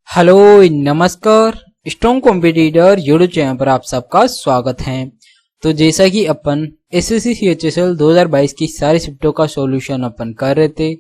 Hello नमस्कार। Strong competitor YouTube channel पर आप सबका स्वागत है। तो जैसा कि अपन एसएससी सीएचएसएल 2022 की सारी शिफ्टों का सॉल्यूशन अपन कर रहे थे,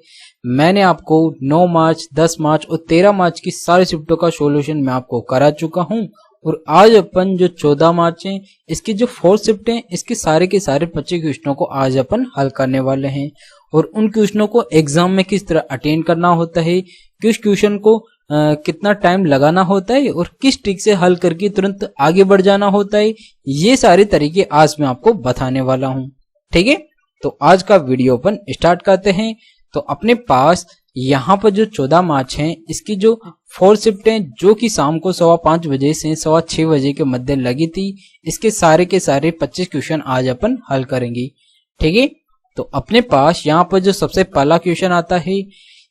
मैंने आपको 9 मार्च, 10 मार्च और 13 मार्च की सारी शिफ्टों का सॉल्यूशन मैं आपको करा चुका हूं। और आज अपन जो 14 मार्च है, इसकी जो 4th शिफ्ट है, इसके सारे के सारे 25 क्वेश्चनों को आज अपन हल करने वाले हैं। और उन क्वेश्चनों को एग्जाम में किस तरह अटेंड करना होता है, किस क्वेश्चन को कितना टाइम लगाना होता है और किस ट्रिक से हल करके तुरंत आगे बढ़ जाना होता है, ये सारे तरीके आज मैं आपको बताने वाला हूं। ठीक है, तो आज का वीडियो अपन स्टार्ट करते हैं। तो अपने पास यहाँ पर जो 14 मार्च है, इसकी जो 4th शिफ्ट है, जो कि शाम को 5:15 बजे से 6:15 बजे के मध्य लगी थी, इसके सारे के सारे 25 क्वेश्चन आज अपन हल करेंगे। ठीक है, तो अपने पास यहाँ पर जो सबसे पहला क्वेश्चन आता है,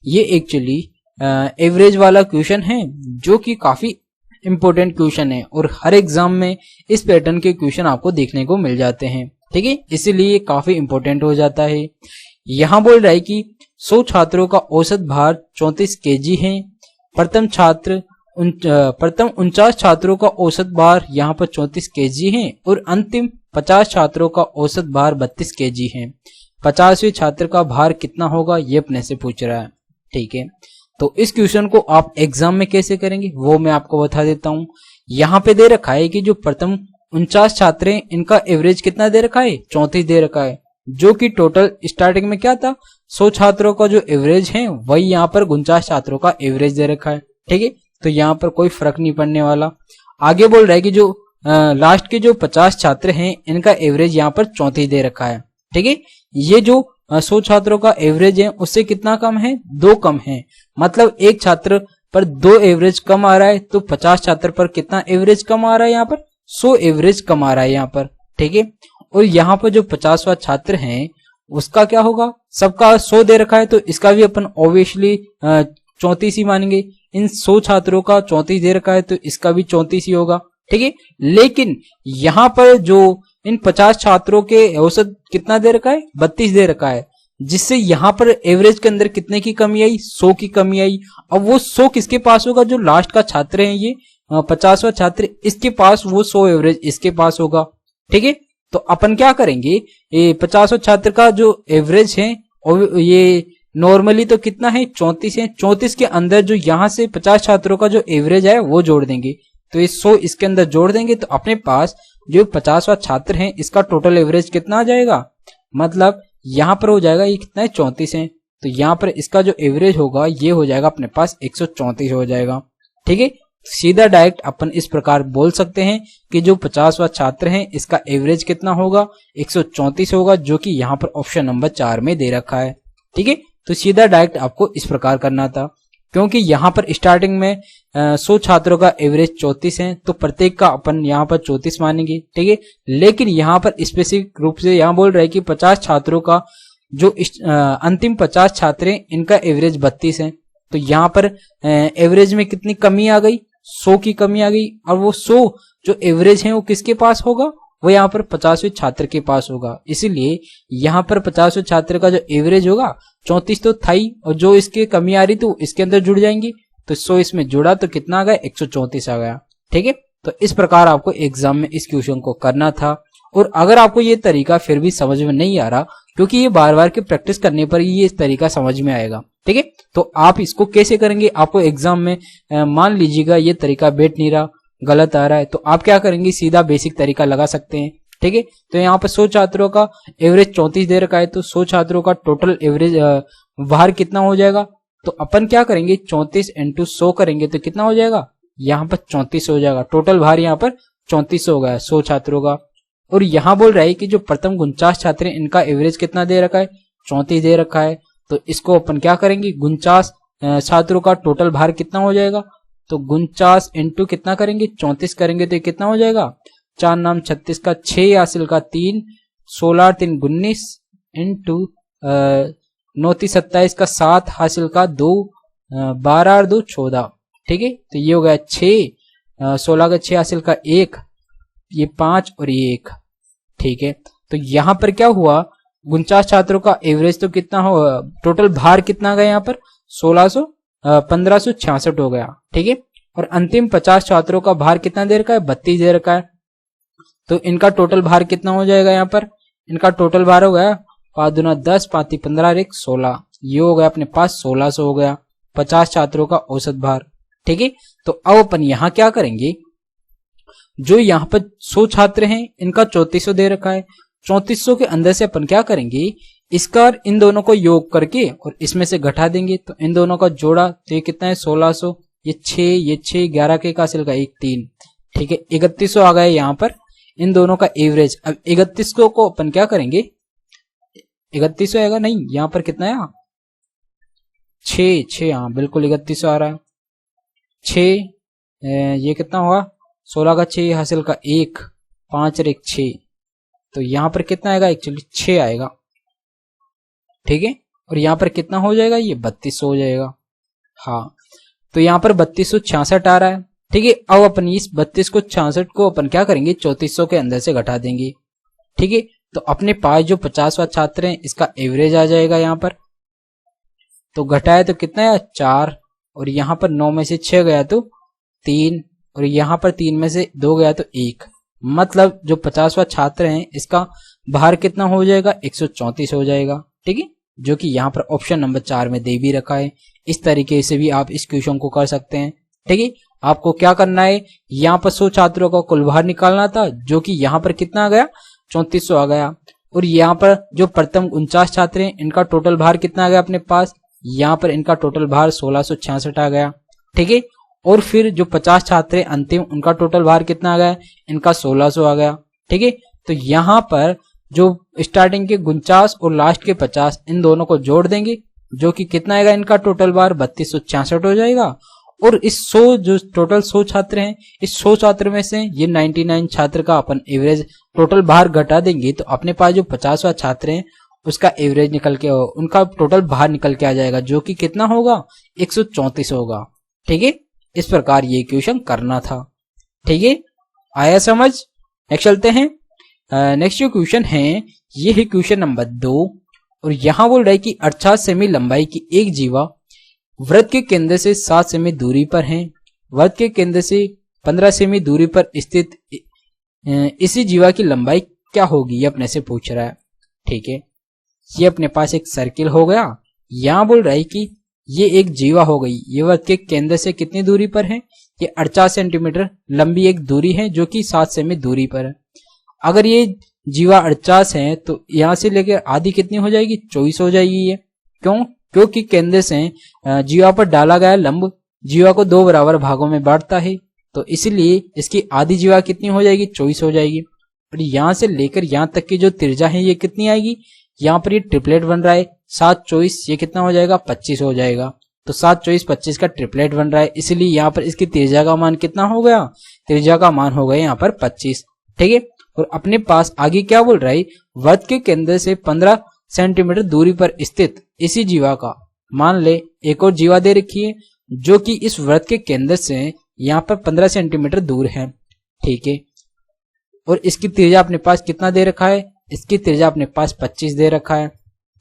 ये एक्चुअली एवरेज वाला क्वेश्चन है, जो कि काफी इंपॉर्टेंट क्वेश्चन है और हर एग्जाम में इस पैटर्न के क्वेश्चन आपको देखने को मिल जाते हैं। ठीक है, इसीलिए काफी इंपॉर्टेंट हो जाता है। यहाँ बोल रहा है कि 100 छात्रों का औसत भार 34 kg है। प्रथम 49 छात्रों का औसत भार यहाँ पर 34 kg है और अंतिम 50 छात्रों का औसत भार 32 kg है। 50वें छात्र का भार कितना होगा, ये अपने से पूछ रहा है। ठीक है, तो इस क्वेश्चन को आप एग्जाम में कैसे करेंगे वो मैं आपको बता देता हूं। यहाँ पे दे रखा है कि जो प्रथम 49 छात्र हैं, इनका एवरेज कितना दे रखा है, 34 दे रखा है, जो कि टोटल स्टार्टिंग में क्या था, 100 छात्रों का जो एवरेज है वही यहाँ पर 49 छात्रों का एवरेज दे रखा है। ठीक है, तो यहाँ पर कोई फर्क नहीं पड़ने वाला। आगे बोल रहा है कि जो लास्ट के जो 50 छात्र हैं, इनका एवरेज यहाँ पर 34 दे रखा है। ठीक है, ये जो 100 छात्रों का एवरेज है उससे कितना कम है, 2 कम है। मतलब एक छात्र पर 2 एवरेज कम आ रहा है, तो 50 छात्र पर कितना एवरेज कम आ रहा है, यहाँ पर 100 एवरेज कम आ रहा है यहाँ पर। ठीक है, और यहाँ पर जो 50वां छात्र है उसका क्या होगा, सबका 100 दे रखा है, तो इसका भी अपन ऑब्वियसली 34 ही मानेंगे। इन 100 छात्रों का 34 दे रखा है, तो इसका भी 34 ही होगा। ठीक है, लेकिन यहाँ पर जो इन 50 छात्रों के औसत कितना दे रखा है, 32 दे रखा है, जिससे यहाँ पर एवरेज के अंदर कितने की कमी आई, 100 की कमी आई। अब वो 100 किसके पास होगा, जो लास्ट का छात्र है, ये 50वां छात्र, इसके पास वो 100 एवरेज इसके पास होगा। ठीक है, तो अपन क्या करेंगे, ये 50वां छात्र का जो एवरेज है और ये नॉर्मली तो कितना है, 34 है, 34 के अंदर जो यहाँ से 50 छात्रों का जो एवरेज है वो जोड़ देंगे, तो ये 100 इसके अंदर जोड़ देंगे, तो अपने पास जो 50वां छात्र है इसका टोटल एवरेज कितना आ जाएगा, मतलब यहाँ पर हो जाएगा, ये कितना है, 34 है, तो यहाँ पर इसका जो एवरेज होगा ये हो जाएगा अपने पास 134 हो जाएगा। ठीक है, सीधा डायरेक्ट अपन इस प्रकार बोल सकते हैं कि जो 50वां छात्र है इसका एवरेज कितना होगा, 134 होगा, जो कि यहाँ पर ऑप्शन नंबर 4 में दे रखा है। ठीक है, तो सीधा डायरेक्ट आपको इस प्रकार करना था, क्योंकि यहाँ पर स्टार्टिंग में 100 छात्रों का एवरेज 34 है, तो प्रत्येक का अपन यहाँ पर 34 मानेंगे। ठीक है, लेकिन यहाँ पर स्पेसिफिक रूप से यहाँ बोल रहे हैं कि 50 छात्रों का जो अंतिम 50 छात्र हैं, इनका एवरेज 32 है, तो यहाँ पर एवरेज में कितनी कमी आ गई, 100 की कमी आ गई, और वो 100 जो एवरेज है वो किसके पास होगा, वो यहाँ पर 50वें छात्र के पास होगा। इसीलिए यहाँ पर 50वें छात्र का जो एवरेज होगा 34 तो था ही, और जो इसके कमी आ रही तो इसके अंदर जुड़ जाएंगी, तो 100 इसमें जुड़ा तो कितना आ गया, 134 आ गया। ठीक है, तो इस प्रकार आपको एग्जाम में इस क्वेश्चन को करना था। और अगर आपको ये तरीका फिर भी समझ में नहीं आ रहा, क्योंकि ये बार बार के प्रैक्टिस करने पर ये इस तरीका समझ में आएगा। ठीक है, तो आप इसको कैसे करेंगे, आपको एग्जाम में मान लीजिएगा ये तरीका बैठ नहीं रहा, गलत आ रहा है, तो आप क्या करेंगे, सीधा बेसिक तरीका लगा सकते हैं। ठीक है, तो यहाँ पर 100 छात्रों का एवरेज 34 दे रखा है, तो 100 छात्रों का टोटल एवरेज भार कितना हो जाएगा, तो अपन क्या करेंगे, 34 × 100 करेंगे तो कितना हो जाएगा, यहाँ पर 34 हो जाएगा। टोटल भार यहाँ पर 34 हो गया 100 छात्रों का। और यहाँ बोल रहा है कि जो प्रथम 49 छात्र हैं, इनका एवरेज कितना दे रखा है, 34 दे रखा है, तो इसको अपन क्या करेंगे, 49 छात्रों का टोटल भार कितना हो जाएगा, तो 49 × कितना करेंगे, 34 करेंगे तो कितना हो जाएगा, 4 नाम 36 का 6 हासिल का 3, 16 3 19 × 9 3 27 का 7 हासिल का 2, 12 2 14। ठीक है, तो ये हो गया 6, 16 का 6 हासिल का 1, ये 5 और ये 1। ठीक है, तो यहाँ पर क्या हुआ, 49 छात्रों का एवरेज तो कितना हो, टोटल भार कितना गया यहाँ पर 1566 हो गया। ठीक है, और अंतिम 50 छात्रों का भार कितना दे रखा है, 32 दे रखा है। तो इनका टोटल भार कितना हो जाएगा, यहाँ पर इनका टोटल भार हो गया 5 दूना 10, 5 3 15 और 1 16, ये हो गया अपने पास 1600 हो गया 50 छात्रों का औसत भार। ठीक है, तो अब अपन यहाँ क्या करेंगे, जो यहाँ पर 100 छात्र हैं इनका 3400 दे रखा है, 3400 के अंदर से अपन क्या करेंगे, इसका और इन दोनों को योग करके और इसमें से घटा देंगे। तो इन दोनों का जोड़ा तो ये कितना है 1600, ये 6 11 के हासिल का 1 3, ठीक है 3100 आ गया यहाँ पर इन दोनों का एवरेज। अब 3100 को अपन क्या करेंगे, 3100 आएगा नहीं, यहाँ पर कितना है 6 हाँ बिल्कुल 3100 आ रहा है 6, ये कितना होगा 16 का 6 हासिल का 1 5 और 1 6, तो यहाँ पर कितना आएगा एक्चुअली 6 आएगा। ठीक है, और यहाँ पर कितना हो जाएगा, ये 3200 हो जाएगा। हाँ, तो यहाँ पर 3266 आ रहा है। ठीक है, अब अपन इस 32 को 66 को अपन क्या करेंगे 3400 के अंदर से घटा देंगे। ठीक है, तो अपने पास जो 50वां छात्र हैं इसका एवरेज आ जाएगा यहाँ पर, तो घटाए तो कितना है 4, और यहाँ पर 9 में से 6 गया तो 3, और यहाँ पर 3 में से 2 गया तो 1, मतलब जो 50वां छात्र हैं इसका भार कितना हो जाएगा 134 हो जाएगा। ठीक है, जो कि यहाँ पर ऑप्शन नंबर 4 में दे भी रखा है। इस तरीके से भी आप इस क्वेश्चन को कर सकते हैं। ठीक है, आपको क्या करना है, यहाँ पर 100 छात्रों का कुल भार निकालना था, जो कि यहाँ पर कितना आ गया 3400 आ गया, और यहाँ पर जो प्रथम 49 छात्र हैं इनका टोटल भार कितना आ गया अपने पास, यहाँ पर इनका टोटल भार 1666 आ गया। ठीक है, और फिर जो 50 छात्र हैं अंतिम उनका टोटल भार कितना आ गया, इनका 1600 आ गया। ठीक है, तो यहाँ पर जो स्टार्टिंग के 49 और लास्ट के 50 इन दोनों को जोड़ देंगे, जो कि कितना आएगा इनका टोटल भार 3266 हो जाएगा। और इस 100 जो टोटल 100 छात्र हैं, इस 100 छात्र में से ये 99 छात्र का अपन एवरेज टोटल भार घटा देंगे, तो अपने पास जो 50वां छात्र हैं उसका एवरेज निकल के उनका टोटल भार निकल के आ जाएगा, जो कि कितना होगा 134 होगा। ठीक है, इस प्रकार ये क्वेश्चन करना था। ठीक है, आया समझ। नेक्स्ट चलते हैं। नेक्स्ट जो क्वेश्चन है ये है क्वेश्चन नंबर 2, और यहां बोल रहा है कि 68 सेमी लंबाई की एक जीवा वृत्त के केंद्र से 7 सेमी दूरी पर है, वृत्त के केंद्र से 15 सेमी दूरी पर स्थित इसी जीवा की लंबाई क्या होगी, ये अपने से पूछ रहा है। ठीक है, ये अपने पास एक सर्किल हो गया, यहां बोल रहा है कि ये एक जीवा हो गई, ये वृत्त के केंद्र से कितनी दूरी पर है, ये 68 सेंटीमीटर लंबी एक दूरी है जो कि 7 सेमी दूरी पर है। अगर ये जीवा 48 है तो यहां से लेकर आधी कितनी हो जाएगी 24 हो जाएगी ये, क्योंकि केंद्र से जीवा पर डाला गया लंब जीवा को 2 बराबर भागों में बांटता है, तो इसलिए इसकी आधी जीवा कितनी हो जाएगी 24 हो जाएगी। और यहां से लेकर यहां तक की जो त्रिज्या है ये कितनी आएगी, यहाँ पर ये ट्रिपलेट बन रहा है 7 24, ये कितना हो जाएगा 25 हो जाएगा। तो 7 24 25 का ट्रिपलेट बन रहा है, इसलिए यहाँ पर इसकी त्रिज्या का मान कितना हो गया, त्रिज्या का मान हो गया यहाँ पर 25। ठीक है, और अपने पास आगे क्या बोल रहा है, वृत्त के केंद्र से 15 सेंटीमीटर दूरी पर स्थित इसी जीवा का, मान ले एक और जीवा दे रखी है जो कि इस वृत्त के केंद्र से यहाँ पर 15 सेंटीमीटर दूर है। ठीक है, और इसकी त्रिज्या अपने पास कितना दे रखा है, इसकी त्रिज्या अपने पास 25 दे रखा है।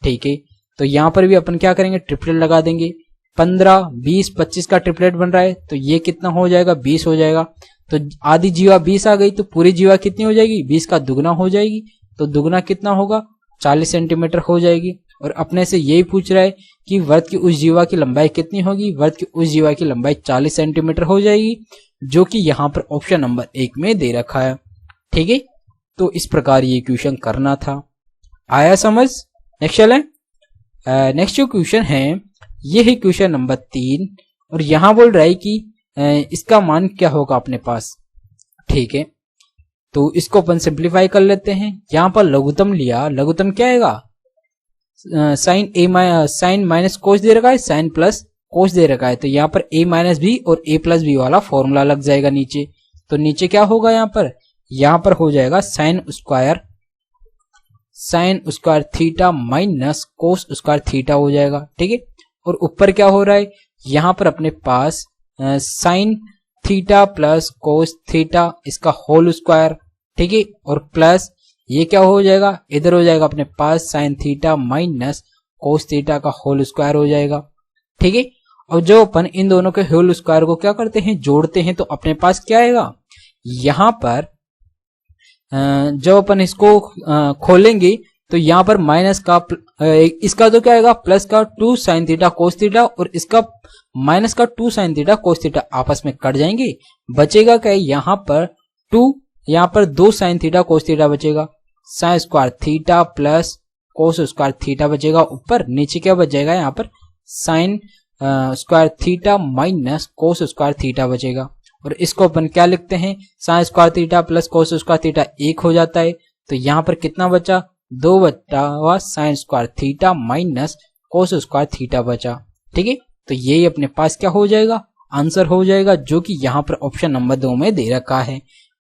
ठीक है, तो यहाँ पर भी अपन क्या करेंगे ट्रिपलेट लगा देंगे, 15 20 25 का ट्रिपलेट बन रहा है, तो ये कितना हो जाएगा 20 हो जाएगा। तो आधी जीवा 20 आ गई, तो पूरी जीवा कितनी हो जाएगी 20 का दुगना हो जाएगी, तो दुगना कितना होगा 40 सेंटीमीटर हो जाएगी। और अपने से यही पूछ रहा है कि वृत्त की उस जीवा की लंबाई कितनी होगी, वृत्त की उस जीवा की लंबाई 40 सेंटीमीटर हो जाएगी, जो कि यहाँ पर ऑप्शन नंबर 1 में दे रखा है। ठीक है, तो इस प्रकार ये क्वेश्चन करना था। आया समझ। नेक्स्ट चलें। नेक्स्ट जो क्वेश्चन है ये है क्वेश्चन नंबर 3, और यहां बोल रहा है कि इसका मान क्या होगा अपने पास। ठीक है, तो इसको अपन सिंप्लीफाई कर लेते हैं। यहां पर लघुत्तम लिया, लघुत्तम क्या आएगा साइन माइनस कोस दे रखा है, साइन प्लस कोस दे रखा है, तो यहाँ पर a माइनस बी और a प्लस बी वाला फॉर्मूला लग जाएगा नीचे। तो नीचे क्या होगा यहाँ पर हो जाएगा sine square theta minus cos square theta हो जाएगा। ठीक है, और ऊपर क्या हो रहा है, यहाँ पर अपने पास sine theta plus cos theta इसका होल स्क्वायर। ठीक है, और प्लस ये क्या हो जाएगा, इधर हो जाएगा अपने पास sine theta minus cos theta का होल स्क्वायर हो जाएगा। ठीक है, और जब अपन इन दोनों के होल स्क्वायर को क्या करते हैं, जोड़ते हैं, तो अपने पास क्या आएगा, यहाँ पर जब अपन इसको खोलेंगे तो यहाँ पर माइनस का इसका तो क्या आएगा, प्लस का 2 sin थीटा कोस थीटा और इसका माइनस का 2 sin थीटा कोस थीटा आपस में कट जाएंगे। बचेगा क्या, यहाँ पर 2, यहाँ पर 2 sin थीटा कोस थीटा बचेगा, sine square theta plus cos square theta बचेगा ऊपर, नीचे क्या बच जाएगा, यहाँ पर sine square theta minus cos square theta बचेगा। और इसको अपन क्या लिखते हैं, sine square theta plus cos square theta 1 हो जाता है। तो यहाँ पर कितना बचा, 2 बचा हुआ sine square theta minus cos square theta बचा। ठीक है, तो यही अपने पास क्या हो जाएगा, आंसर हो जाएगा, जो कि यहाँ पर ऑप्शन नंबर 2 में दे रखा है।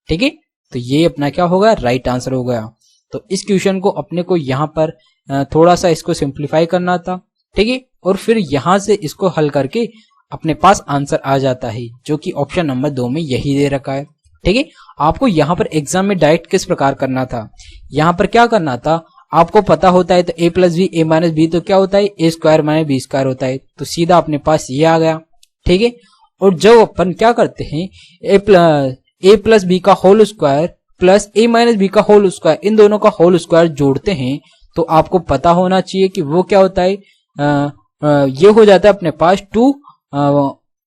ठीक है, तो ये अपना क्या होगा, राइट आंसर हो गया। तो इस क्वेश्चन को अपने को यहाँ पर थोड़ा सा इसको सिंप्लीफाई करना था। ठीक है, और फिर यहाँ से इसको हल करके अपने पास आंसर आ जाता है, जो कि ऑप्शन नंबर 2 में यही दे रखा है। ठीक है, आपको यहाँ पर एग्जाम में डायरेक्ट किस प्रकार करना था, यहाँ पर क्या करना था, आपको पता होता है तो a plus b a minus b तो क्या होता है, a square minus b square होता है, तो सीधा अपने पास ये आ गया। ठीक है, और जब अपन क्या करते हैं, ए प्लस बी का होल स्क्वायर प्लस ए माइनस बी का होल स्क्वायर, इन दोनों का होल स्क्वायर जोड़ते हैं, तो आपको पता होना चाहिए कि वो क्या होता है, ये हो जाता है अपने पास 2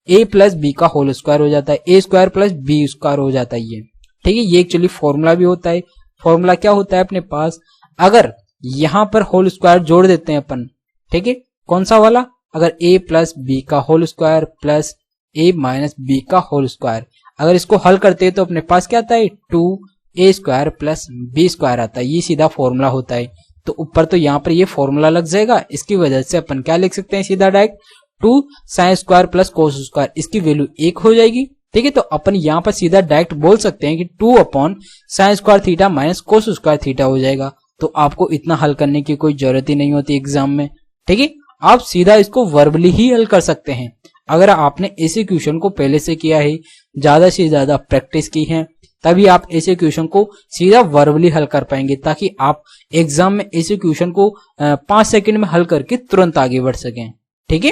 ए प्लस बी का होल स्क्वायर हो जाता है, a square plus B square हो जाता है ये। ठीक है, ये एक्चुअली फॉर्मूला भी होता है। फॉर्मूला क्या होता है अपने पास, अगर यहां पर होल स्क्वायर जोड़ देते हैं अपन, ठीक है, कौन सा वाला, अगर ए प्लस बी का होल स्क्वायर प्लस ए माइनस बी का होल स्क्वायर, अगर इसको हल करते हैं तो अपने पास क्या आता है, 2 ए स्क्वायर प्लस बी स्क्वायर आता है, ये सीधा फॉर्मूला होता है। तो ऊपर तो यहाँ पर ये फॉर्मूला लग जाएगा, इसकी वजह से अपन क्या लिख सकते हैं सीधा direct, 2 sine square plus cos square, इसकी वैल्यू 1 हो जाएगी। ठीक है, तो अपन यहाँ पर सीधा डायरेक्ट बोल सकते हैं कि 2 upon sine square theta minus cos square theta हो जाएगा। तो आपको इतना हल करने की कोई जरूरत ही नहीं होती एग्जाम में। ठीक है, आप सीधा इसको वर्बली ही हल कर सकते हैं। अगर आपने ऐसे क्वेश्चन को पहले से किया है, ज्यादा से ज्यादा प्रैक्टिस की है, तभी आप ऐसे क्वेश्चन को सीधा वर्बली हल कर पाएंगे, ताकि आप एग्जाम में ऐसे क्वेश्चन को 5 सेकंड में हल करके तुरंत आगे बढ़ सकें। ठीक है,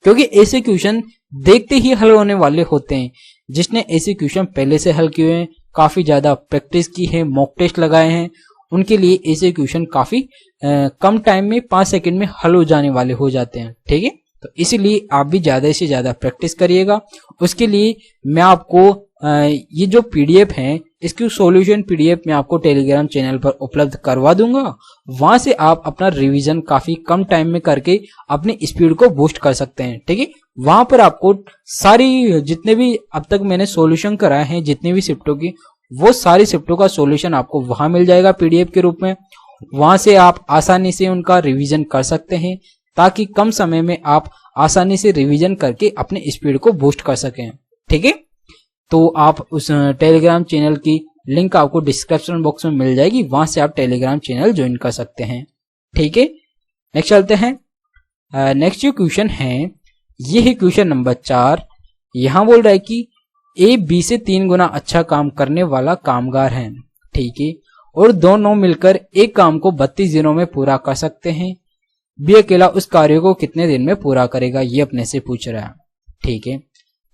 क्योंकि ऐसे क्वेश्चन देखते ही हल होने वाले होते हैं। जिसने ऐसे क्वेश्चन पहले से हल किए हैं, काफी ज्यादा प्रैक्टिस की है, मॉक टेस्ट लगाए हैं, उनके लिए ऐसे क्वेश्चन काफी कम टाइम में 5 सेकंड में हल हो जाने वाले हो जाते हैं। ठीक है, तो इसीलिए आप भी ज्यादा से ज्यादा प्रैक्टिस करिएगा। उसके लिए मैं आपको ये जो पीडीएफ है, इसकी सॉल्यूशन पीडीएफ मैं आपको टेलीग्राम चैनल पर उपलब्ध करवा दूंगा। वहां से आप अपना रिवीजन काफी कम टाइम में करके अपनी स्पीड को बूस्ट कर सकते हैं। ठीक है, वहां पर आपको सारी जितने भी अब तक मैंने सॉल्यूशन कराए हैं, जितने भी शिफ्टों की, वो सारी शिफ्टों का सॉल्यूशन आपको वहां मिल जाएगा पीडीएफ के रूप में। वहां से आप आसानी से उनका रिवीजन कर सकते हैं, ताकि कम समय में आप आसानी से रिवीजन करके अपने स्पीड को बूस्ट कर सकें। ठीक है, तो आप उस टेलीग्राम चैनल की लिंक आपको डिस्क्रिप्शन बॉक्स में मिल जाएगी, वहां से आप टेलीग्राम चैनल ज्वाइन कर सकते हैं। ठीक है, नेक्स्ट चलते हैं। नेक्स्ट जो क्वेश्चन है, ये है क्वेश्चन नंबर 4। यहां बोल रहा है कि ए बी से 3 गुना अच्छा काम करने वाला कामगार है। ठीक है, और दोनों मिलकर एक काम को 32 दिनों में पूरा कर सकते हैं। बी अकेला उस कार्य को कितने दिन में पूरा करेगा, ये अपने से पूछ रहा है। ठीक है,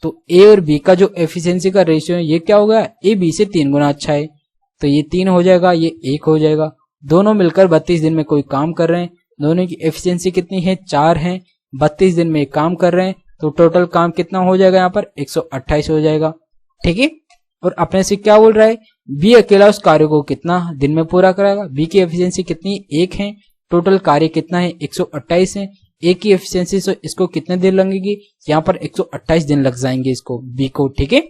तो ए और बी का जो एफिशिएंसी का रेशियो है, ये क्या होगा, ए बी से 3 गुना अच्छा है, तो ये 3 हो जाएगा, ये 1 हो जाएगा। दोनों मिलकर 32 दिन में कोई काम कर रहे हैं, दोनों की एफिशिएंसी कितनी है, 4 है, 32 दिन में काम कर रहे हैं, तो टोटल काम कितना हो जाएगा, यहाँ पर 128 हो जाएगा। ठीक है, और अपने से क्या बोल रहा है, बी अकेला उस कार्य को कितना दिन में पूरा कराएगा। बी की एफिशिएंसी कितनी, 1 है, टोटल कार्य कितना है, 128 है। ए की एफिशिएंसी से इसको कितने दिन लगेगी, यहाँ पर 128 दिन लग जाएंगे इसको, बी को। ठीक है,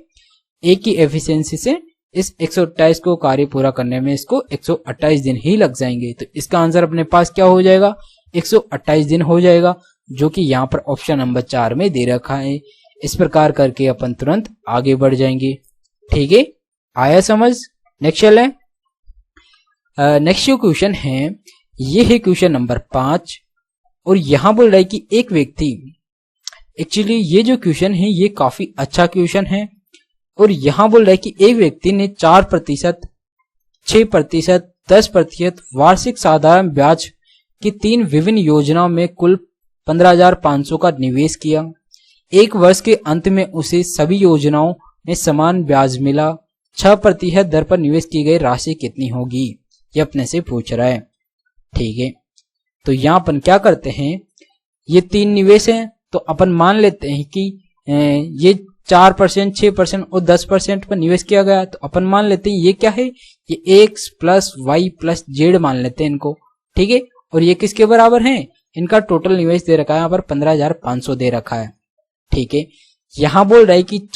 ए की एफिशिएंसी से इस 128 को कार्य पूरा करने में इसको 128 दिन ही लग जाएंगे। तो इसका आंसर अपने पास क्या हो जाएगा, 128 दिन हो जाएगा, जो कि यहाँ पर ऑप्शन नंबर 4 में दे रखा है। इस प्रकार करके अपन तुरंत आगे बढ़ जाएंगे। ठीक है, आया समझ। नेक्स्ट चल है, नेक्स्ट जो क्वेश्चन है, ये है क्वेश्चन नंबर 5। और यहां बोल रहा है कि एक व्यक्ति, एक्चुअली ये जो क्वेश्चन है ये काफी अच्छा क्वेश्चन है। और यहां बोल रहा है कि एक व्यक्ति ने 4%, 6%, 10% वार्षिक साधारण ब्याज की 3 विभिन्न योजनाओं में कुल 15,500 का निवेश किया। एक वर्ष के अंत में उसे सभी योजनाओं में समान ब्याज मिला, 6% दर पर निवेश की गई राशि कितनी होगी, ये अपने से पूछ रहा है। ठीक है, तो यहाँ अपन क्या करते हैं, ये 3 निवेश हैं तो अपन मान लेते हैं कि ये 4%, 6% और 10% पर निवेश किया गया, तो अपन मान लेते हैं ये क्या है, ये x plus y plus z मान लेते हैं इनको। ठीक है, और ये किसके बराबर हैं, इनका टोटल निवेश दे रखा है यहाँ पर 15,500 दे रखा है। ठीक है, यहाँ बोल रहा है कि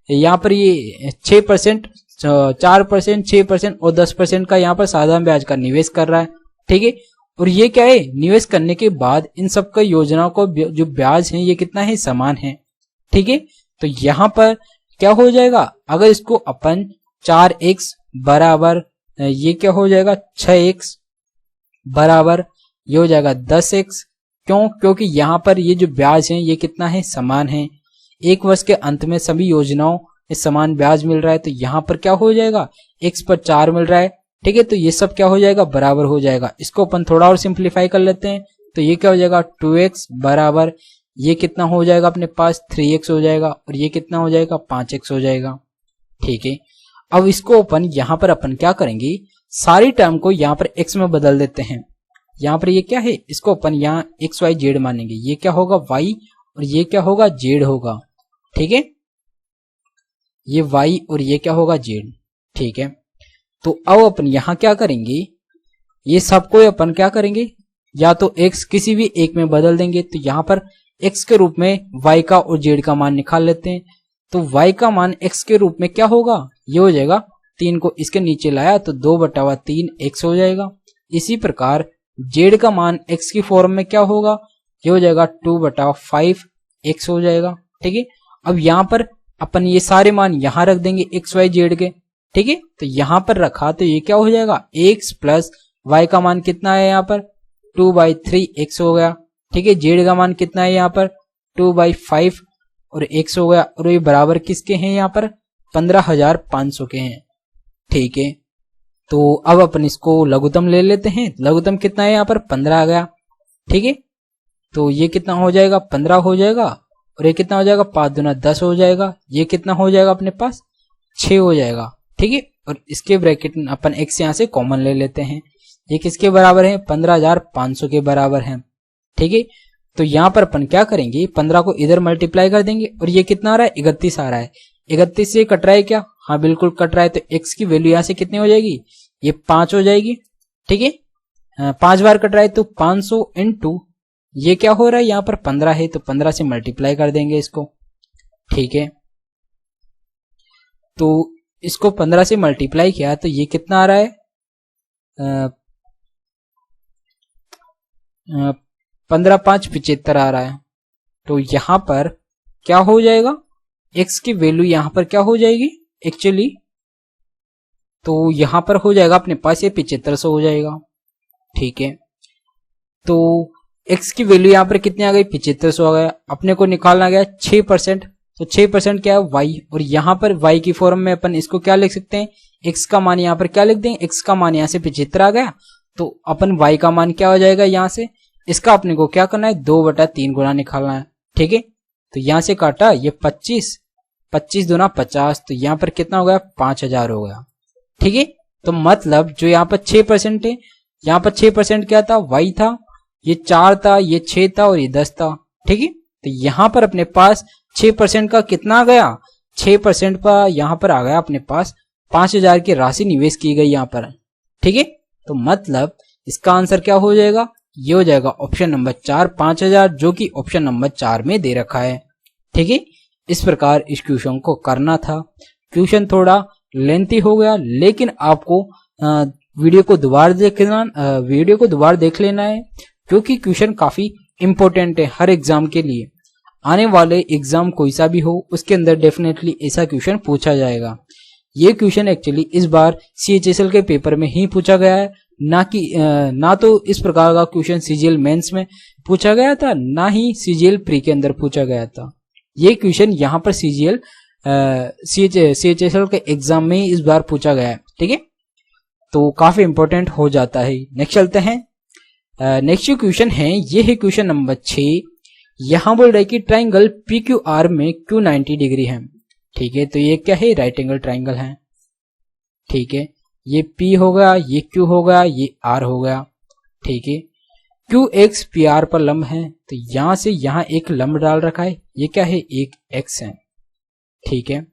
यहाँ पर ये 6%, 4%, 6% और 10% का यहाँ पर साधारण ब्याज का निवेश कर रहा है। ठीक है, और ये क्या है, निवेश करने के बाद इन सबका योजनाओं को जो ब्याज है ये कितना है, समान है। ठीक है, तो यहाँ पर क्या हो जाएगा, अगर इसको अपन 4x बराबर ये क्या हो जाएगा 6x बराबर ये हो जाएगा 10x, क्यों, क्योंकि यहाँ पर ये जो ब्याज है ये कितना है, समान है। एक वर्ष के अंत में सभी योजनाओं में समान ब्याज मिल रहा है, तो यहाँ पर क्या हो जाएगा, x पर 4 मिल रहा है। ठीक है, तो ये सब क्या हो जाएगा, बराबर हो जाएगा। इसको अपन थोड़ा और सिंप्लीफाई कर लेते हैं, तो ये क्या हो जाएगा 2x बराबर ये कितना हो जाएगा अपने पास 3x हो जाएगा, और ये कितना हो जाएगा 5x हो जाएगा। ठीक है, अब इसको अपन यहाँ पर अपन क्या करेंगे, सारी टर्म को यहाँ पर x में बदल देते हैं। यहाँ पर ये क्या है, इसको अपन यहाँ x y z मानेंगे, ये क्या होगा y और ये क्या होगा z होगा। ठीक है, ये y और ये क्या होगा z। ठीक है, तो अब अपन यहाँ क्या करेंगे, ये सबको अपन क्या करेंगे, या तो x किसी भी एक में बदल देंगे, तो यहाँ पर x के रूप में y का और z का मान निकाल लेते हैं। तो y का मान x के रूप में क्या होगा, ये हो जाएगा 3 को इसके नीचे लाया तो 2/3 x हो जाएगा। इसी प्रकार z का मान x की फॉर्म में क्या होगा, ये हो जाएगा 2/5 x हो जाएगा। ठीक है, अब यहाँ पर अपन ये सारे मान यहाँ रख देंगे x y z के। ठीक है, तो यहाँ पर रखा तो ये क्या हो जाएगा, x प्लस y का मान कितना है यहाँ पर 2/3 x हो गया। ठीक है, z का मान कितना है यहाँ पर 2/5 और x हो गया, और ये बराबर किसके हैं यहाँ पर 15,500 के हैं। ठीक है, तो अब अपन इसको लघुत्तम ले लेते हैं। लघुत्तम कितना है यहाँ पर 15 आ गया। ठीक है, तो ये कितना हो जाएगा 15 हो जाएगा, और ये कितना हो जाएगा 5 दूना 10 हो जाएगा, ये कितना हो जाएगा अपने पास 6 हो जाएगा। ठीक है, और इसके ब्रैकेट में अपन x यहाँ से कॉमन ले लेते हैं, ये किसके बराबर है 15,500 के बराबर है। ठीक है, तो यहाँ पर अपन क्या करेंगे, 15 को इधर मल्टीप्लाई कर देंगे, और ये कितना आ रहा है 31 आ रहा है। 31 से कट रहा है क्या, हाँ बिल्कुल कट रहा है, तो x की वैल्यू यहाँ से कितनी हो जाएगी, ये 5 हो जाएगी। ठीक है, 5 बार कट रहा है तो 500 इंटू ये क्या हो रहा है यहाँ पर 15 है, तो 15 से मल्टीप्लाई कर देंगे इसको। ठीक है, तो इसको 15 से मल्टीप्लाई किया तो ये कितना आ रहा है 15×5 75 आ रहा है। तो यहाँ पर क्या हो जाएगा, x की वैल्यू यहाँ पर क्या हो जाएगी एक्चुअली, तो यहाँ पर हो जाएगा अपने पास ये 7500 हो जाएगा। ठीक है, तो x की वैल्यू यहाँ पर कितनी आ गई 7500 आ गया। अपने को निकालना गया 6%, तो 6% क्या है y, और यहाँ पर y की फॉर्म में अपन इसको क्या लिख सकते हैं, x का मान यहाँ पर क्या लिख देंगे, x का मान यहाँ से 75 आ गया, तो अपन y का मान क्या हो जाएगा यहाँ से, इसका अपने को क्या करना है 2/3 गुना निकालना है। ठीक है, तो यहाँ से काटा ये 25 दूना 50, तो यहाँ पर कितना हो गया 5000 हो गया। ठीक है, तो मतलब जो यहाँ पर 6% है, यहाँ पर 6% क्या था y था, ये 4 था, ये 6 था और ये 10 था। ठीक है, तो यहाँ पर अपने पास 6% का कितना आ गया, 6% का यहाँ पर आ गया अपने पास 5000 की राशि निवेश की गई यहाँ पर। ठीक है, तो मतलब इसका आंसर क्या हो जाएगा, ये हो जाएगा ऑप्शन नंबर 4 5000, जो कि ऑप्शन नंबर 4 में दे रखा है। ठीक है, इस प्रकार इस क्वेश्चन को करना था। क्वेश्चन थोड़ा लेंथी हो गया, लेकिन आपको वीडियो को दोबारा देख लेना है, क्योंकि क्वेश्चन काफी इंपॉर्टेंट है हर एग्जाम के लिए। आने वाले एग्जाम कोई सा भी हो उसके अंदर डेफिनेटली ऐसा क्वेश्चन पूछा जाएगा। ये क्वेश्चन एक्चुअली इस बार CHSL के पेपर में ही पूछा गया है, ना तो इस प्रकार का क्वेश्चन CGL मेंस में पूछा गया था, ना ही CGL प्री के अंदर पूछा गया था। ये क्वेश्चन यहाँ पर CHSL के एग्जाम में ही इस बार पूछा गया है। ठीक है, तो काफी इंपॉर्टेंट हो जाता है। नेक्स्ट चलते हैं। नेक्स्ट जो क्वेश्चन है ये है क्वेश्चन नंबर 6। यहां बोल रहा है कि ट्राइंगल पी क्यू आर में क्यू 90 डिग्री है। ठीक है, तो ये क्या है, राइट एंगल ट्राइंगल है। ठीक है, ये P हो गया, ये Q हो गया, ये R हो गया। ठीक है, क्यू एक्स पी आर पर लंब है, तो यहां से यहां एक लंब डाल रखा है, ये क्या है, एक x है। ठीक है,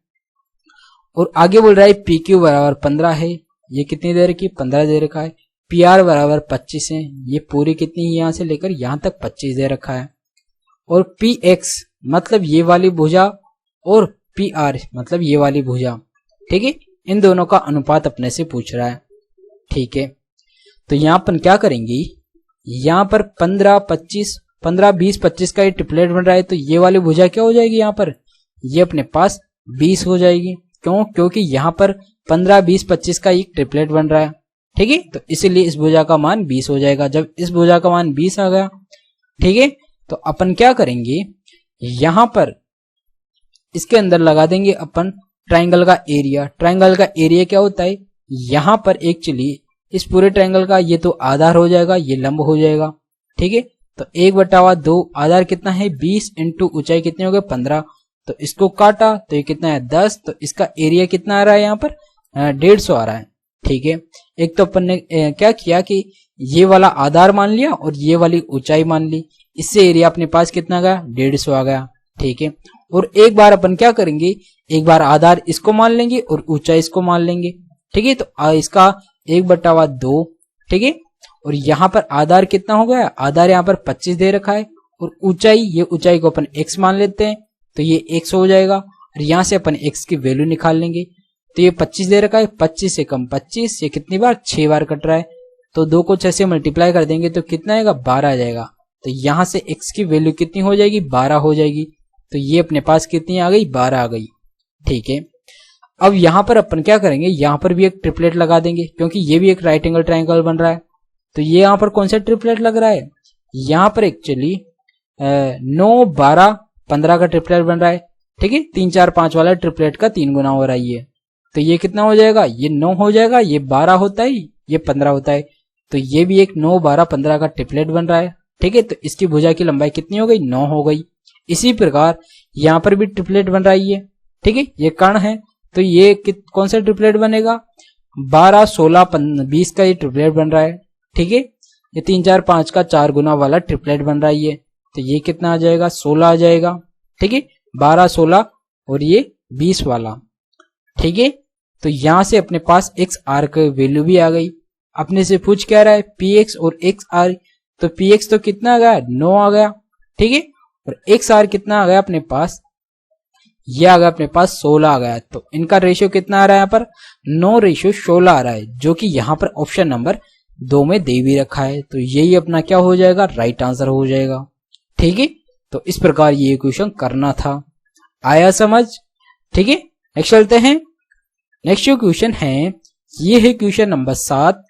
और आगे बोल रहा है पी क्यू बराबर 15 है, ये कितनी दे रखी, 15 दे रखा है। पी आर बराबर 25 है, ये पूरी कितनी है, यहां से लेकर यहां तक 25 दे रखा है। और पी एक्स मतलब ये वाली भुजा और पी आर मतलब ये वाली भुजा। ठीक है, इन दोनों का अनुपात अपने से पूछ रहा है। ठीक है, तो यहां पर क्या करेंगे, यहां पर 15 25 15 20 25 का ये ट्रिपलेट बन रहा है, तो ये वाली भुजा क्या हो जाएगी, यहां पर ये अपने पास 20 हो जाएगी। क्यों, क्योंकि यहां पर 15 20 25 का एक ट्रिपलेट बन रहा है। ठीक है, तो इसीलिए इस भुजा का मान 20 हो जाएगा। जब इस भुजा का मान 20 आ गया, ठीक है, तो अपन क्या करेंगे, यहां पर इसके अंदर लगा देंगे अपन ट्राइंगल का एरिया। ट्राइंगल का एरिया क्या होता है, यहां पर एक्चुअली इस पूरे ट्राइंगल का ये तो आधार हो जाएगा, ये लंब हो जाएगा। ठीक है, तो 1/2 आधार कितना है 20 इंटू ऊंचाई कितनी हो गई 15, तो इसको काटा तो ये कितना है 10, तो इसका एरिया कितना आ रहा है यहाँ पर 150 आ रहा है। ठीक है, एक तो अपन ने क्या किया कि ये वाला आधार मान लिया और ये वाली ऊंचाई मान ली, इससे एरिया अपने पास कितना गया 150 आ गया। ठीक है, और एक बार अपन क्या करेंगे, एक बार आधार इसको मान लेंगे और ऊंचाई इसको मान लेंगे। ठीक है, तो इसका 1/2। ठीक है, और यहाँ पर आधार कितना हो गया, आधार यहाँ पर 25 दे रखा है, और ऊंचाई, ये ऊंचाई को अपन x मान लेते हैं, तो ये x हो जाएगा, और यहां से अपन x की वैल्यू निकाल लेंगे। तो ये 25 दे रखा है, 25 से कम 25, ये कितनी बार 6 बार कट रहा है, तो 2 को 6 से मल्टीप्लाई कर देंगे तो कितना आएगा 12 आ जाएगा। तो यहां से x की वैल्यू कितनी हो जाएगी 12 हो जाएगी, तो ये अपने पास कितनी आ गई 12 आ गई। ठीक है, अब यहां पर अपन क्या करेंगे, यहां पर भी एक ट्रिपलेट लगा देंगे, क्योंकि ये भी एक राइट एंगल ट्राइंगल बन रहा है। तो ये यहां पर कौन सा ट्रिपलेट लग रहा है, यहां पर एक्चुअली 9 12 15 का ट्रिपलेट बन रहा है। ठीक है, 3 4 5 वाला ट्रिपलेट का 3 गुना हो रहा है ये, तो ये कितना हो जाएगा, ये 9 हो जाएगा, ये 12 होता है, ये 15 होता है, तो ये भी एक 9 12 15 का ट्रिपलेट बन रहा है। ठीक है, तो इसकी भुजा की लंबाई कितनी हो गई 9 हो गई। इसी प्रकार यहाँ पर भी ट्रिपलेट बन रहा है ये। ठीक है, ये कर्ण है, तो ये कौन सा ट्रिपलेट बनेगा 12 16 20 का ये ट्रिपलेट बन रहा है। ठीक है, ये 3 4 5 का 4 गुना वाला ट्रिपलेट बन रहा है ये, तो ये कितना आ जाएगा 16 आ जाएगा। ठीक है, 12 16 और ये 20 वाला। ठीक है, तो यहां से अपने पास एक्स आर की वैल्यू भी आ गई। अपने से पूछ क्या रहा है पी एक्स और एक्स आर, तो पी एक्स तो कितना आ गया 9 आ गया। ठीक है, और एक्स आर कितना आ गया अपने पास, ये आ गया अपने पास 16 आ गया। तो इनका रेशियो कितना आ रहा है यहाँ पर 9:16 आ रहा है, जो कि यहाँ पर ऑप्शन नंबर 2 में दे भी रखा है। तो यही अपना क्या हो जाएगा राइट आंसर हो जाएगा। ठीक है, तो इस प्रकार ये क्वेश्चन करना था। आया समझ। ठीक है, नेक्स्ट चलते हैं। नेक्स्ट जो क्वेश्चन है ये है क्वेश्चन नंबर 7।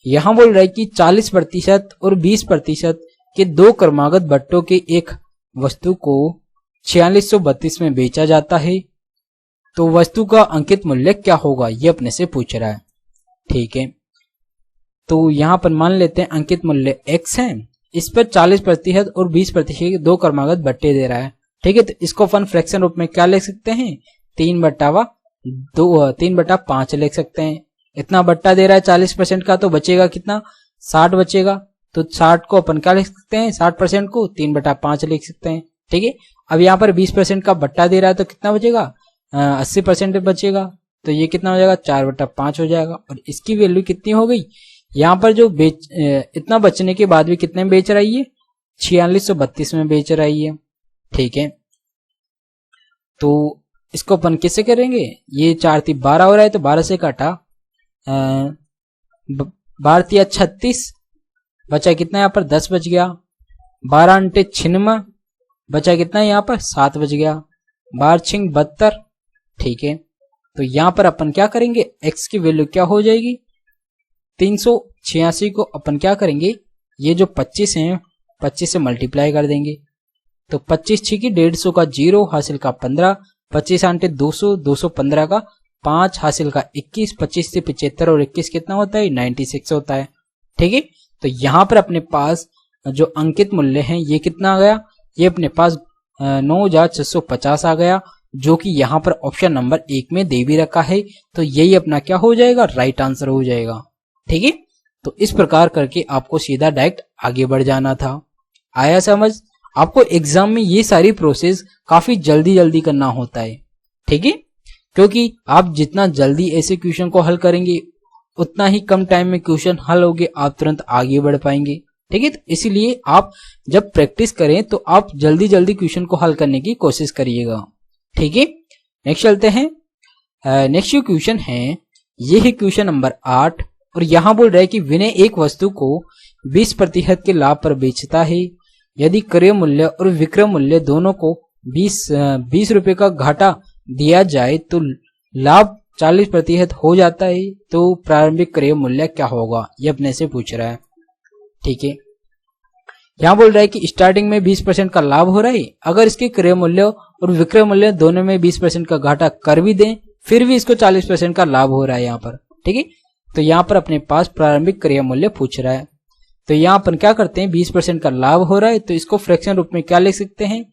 यहां बोल रहा है कि 40% और 20% के 2 क्रमागत बट्टों के एक वस्तु को 4632 में बेचा जाता है, तो वस्तु का अंकित मूल्य क्या होगा, ये अपने से पूछ रहा है। ठीक है, तो यहां पर मान लेते हैं अंकित मूल्य x है, इस पर 40% और 20% के 2 क्रमागत बट्टे दे रहा है। ठीक है, तो इसको अपन फ्रैक्शन रूप में क्या लिख सकते हैं 3/5 लिख सकते हैं। इतना बट्टा दे रहा है 40% का, तो बचेगा कितना 60 बचेगा, तो 60 को अपन क्या लिख सकते हैं 60% को 3/5 लिख सकते हैं। ठीक है, अब यहाँ पर 20% का बट्टा दे रहा है, तो कितना बचेगा 80% बचेगा, तो ये कितना हो जाएगा 4/5 हो जाएगा। और इसकी वैल्यू कितनी हो गई, यहाँ पर जो इतना बचने के बाद भी कितने में बेच रहा है ये 4632 में बेच रहा है ये। ठीक है, तो इसको अपन कैसे करेंगे, ये 4 3 12 हो रहा है, तो 12 से काटा 12 3 36 बचा कितना यहाँ पर 10 बच गया, 12 अंटे 96 बचा कितना यहाँ पर 7 बच गया, 12 छिंग 72। ठीक है, तो यहाँ पर अपन क्या करेंगे x की वैल्यू क्या हो जाएगी 386 को अपन क्या करेंगे, ये जो 25 है 25 से मल्टीप्लाई कर देंगे, तो 25 छिकी 150 का 0 हासिल का 15, 25 आंटे 200 215 का 5 हासिल का 21, 25 से 75 और 21 कितना होता है 96 होता है। ठीक है, तो यहाँ पर अपने पास जो अंकित मूल्य है ये कितना आ गया ये अपने पास 9650 आ गया, जो कि यहाँ पर ऑप्शन नंबर 1 में दे भी रखा है। तो यही अपना क्या हो जाएगा, राइट आंसर हो जाएगा। ठीक है, तो इस प्रकार करके आपको सीधा डायरेक्ट आगे बढ़ जाना था। आया समझ? आपको एग्जाम में ये सारी प्रोसेस काफी जल्दी जल्दी करना होता है। ठीक है, क्योंकि आप जितना जल्दी ऐसे क्वेश्चन को हल करेंगे उतना ही कम टाइम में क्वेश्चन हल होगे, आप तुरंत आगे बढ़ पाएंगे। ठीक है, तो इसीलिए आप जब प्रैक्टिस करें तो आप जल्दी जल्दी क्वेश्चन को हल करने की कोशिश करिएगा। ठीक है, नेक्स्ट चलते हैं। नेक्स्ट क्वेश्चन है, ये है क्वेश्चन नंबर 8 और यहाँ बोल रहा है कि विनय एक वस्तु को 20% के लाभ पर बेचता है। यदि क्रय मूल्य और विक्रय मूल्य दोनों को 20 रुपए का घाटा दिया जाए तो लाभ 40% हो जाता है, तो प्रारंभिक क्रय मूल्य क्या होगा, ये अपने से पूछ रहा है। ठीक है, यहाँ बोल रहा है कि स्टार्टिंग में 20% का लाभ हो रहा है, अगर इसके क्रय मूल्य और विक्रय मूल्य दोनों में 20% का घाटा कर भी दें फिर भी इसको 40% का लाभ हो रहा है यहाँ पर। ठीक है, तो यहाँ पर अपने पास प्रारंभिक क्रय मूल्य पूछ रहा है। तो यहाँ पर क्या करते हैं, 20% का लाभ हो रहा है तो इसको फ्रैक्शन रूप में क्या लिख सकते हैं,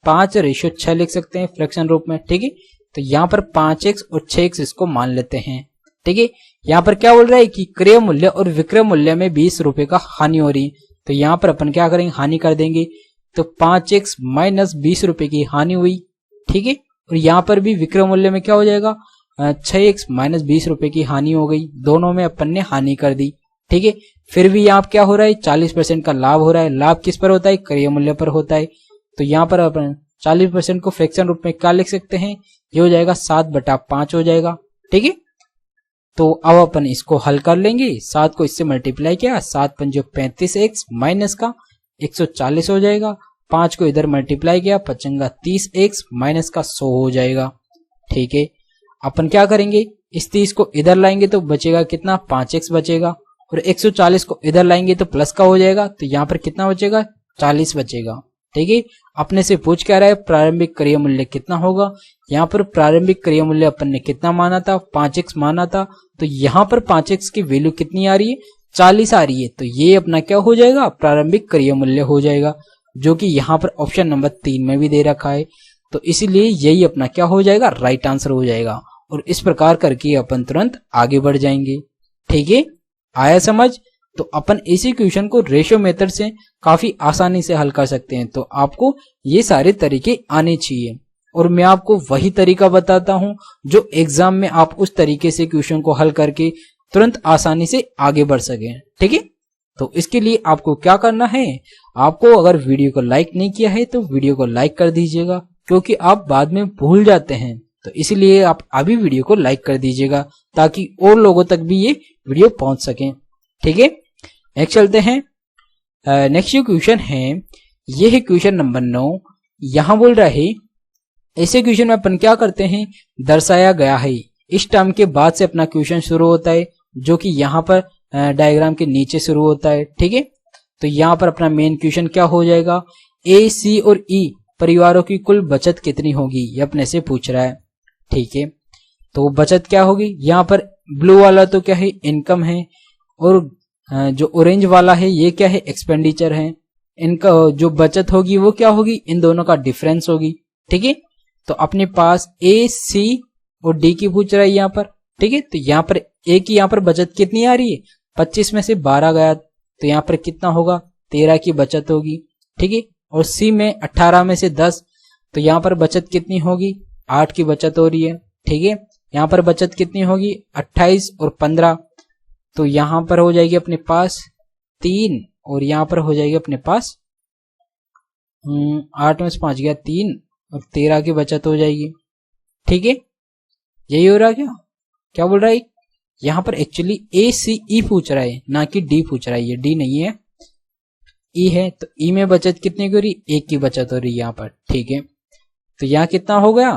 5/6 लिख सकते हैं फ्रैक्शन रूप में। ठीक है, तो यहाँ पर 5x और 6x इसको मान लेते हैं। ठीक है, यहाँ पर क्या बोल रहा है कि क्रय मूल्य और विक्रय मूल्य में 20 रुपए का हानि हो रही है, तो यहाँ पर अपन क्या करेंगे, हानि कर देंगे। तो 5x माइनस 20 रुपए की हानि हुई। ठीक है, और यहाँ पर भी विक्रय मूल्य में क्या हो जाएगा, 6x माइनस 20 रुपए की हानि हो गई, दोनों में अपन ने हानि कर दी। ठीक है, फिर भी यहाँ क्या हो रहा है, 40% का लाभ हो रहा है। लाभ किस पर होता है, क्रय मूल्य पर होता है। तो यहाँ पर अपन 40% को फ्रैक्शन रूप में क्या लिख सकते हैं, ये हो जाएगा 7/5 हो जाएगा। ठीक है, तो अब अपन इसको हल कर लेंगे। 7 को इससे मल्टीप्लाई किया, 7×5 35x माइनस का 140 हो जाएगा। 5 को इधर मल्टीप्लाई किया, 5×5 30x माइनस का 100 हो जाएगा। ठीक है, अपन क्या करेंगे, इस 30 को इधर लाएंगे तो बचेगा कितना, 5x बचेगा, और 140 को इधर लाएंगे तो प्लस का हो जाएगा, तो यहाँ पर कितना बचेगा, 40 बचेगा। ठीक है, अपने से पूछ क्या रहा है, प्रारंभिक क्रय मूल्य कितना होगा। यहाँ पर प्रारंभिक क्रय मूल्य अपन ने कितना माना था, 5x माना था, तो यहाँ पर 5x की वैल्यू कितनी आ रही है, 40 आ रही है। तो ये अपना क्या हो जाएगा, प्रारंभिक क्रय मूल्य हो जाएगा, जो कि यहाँ पर ऑप्शन नंबर 3 में भी दे रखा है। तो इसीलिए यही अपना क्या हो जाएगा, राइट आंसर हो जाएगा। और इस प्रकार करके अपन तुरंत आगे बढ़ जाएंगे। ठीक है, आया समझ? तो अपन इसी क्वेश्चन को रेशियो मेथड से काफी आसानी से हल कर सकते हैं। तो आपको ये सारे तरीके आने चाहिए, और मैं आपको वही तरीका बताता हूं जो एग्जाम में आप उस तरीके से क्वेश्चन को हल करके तुरंत आसानी से आगे बढ़ सके। ठीक है, तो इसके लिए आपको क्या करना है, आपको अगर वीडियो को लाइक नहीं किया है तो वीडियो को लाइक कर दीजिएगा, क्योंकि आप बाद में भूल जाते हैं। तो इसलिए आप अभी वीडियो को लाइक कर दीजिएगा ताकि और लोगों तक भी ये वीडियो पहुंच सके। ठीक है, नेक्स्ट चलते हैं। नेक्स्ट क्वेश्चन है, ये है क्वेश्चन नंबर 9। यहां बोल रहा है, ऐसे क्वेश्चन में अपन क्या करते हैं, दर्शाया गया है, इस टर्म के बाद से अपना क्वेश्चन शुरू होता है, जो कि यहाँ पर डायग्राम के नीचे शुरू होता है। ठीक है, तो यहाँ पर अपना मेन क्वेश्चन क्या हो जाएगा, ए, सी और ई परिवारों की कुल बचत कितनी होगी, ये अपने से पूछ रहा है। ठीक है, तो बचत क्या होगी, यहाँ पर ब्लू वाला तो क्या है, इनकम है, और जो ऑरेंज वाला है ये क्या है, एक्सपेंडिचर है। इनका जो बचत होगी वो क्या होगी, इन दोनों का डिफरेंस होगी। ठीक है, तो अपने पास ए, सी और डी की पूछ रहा है यहाँ पर। ठीक है, तो यहाँ पर ए की यहाँ पर बचत कितनी आ रही है, 25 में से 12 गया, तो यहाँ पर कितना होगा, 13 की बचत होगी। ठीक है, और सी में 18 में से 10, तो यहाँ पर बचत कितनी होगी, 8 की बचत हो रही है। ठीक है, यहाँ पर बचत कितनी होगी, 28 और 15, तो यहाँ पर हो जाएगी अपने पास 3, और यहाँ पर हो जाएगी अपने पास 8 में से 5 गया 3, और 13 की बचत हो जाएगी। ठीक है, यही हो रहा है क्या, क्या बोल रहा है, यहाँ पर एक्चुअली ए, सी, ई पूछ रहा है, ना कि डी पूछ रहा है। ये डी नहीं है, ई है, तो ई में बचत कितनी की हो रही, 1 की बचत हो रही है यहाँ पर। ठीक है, तो यहाँ कितना हो गया,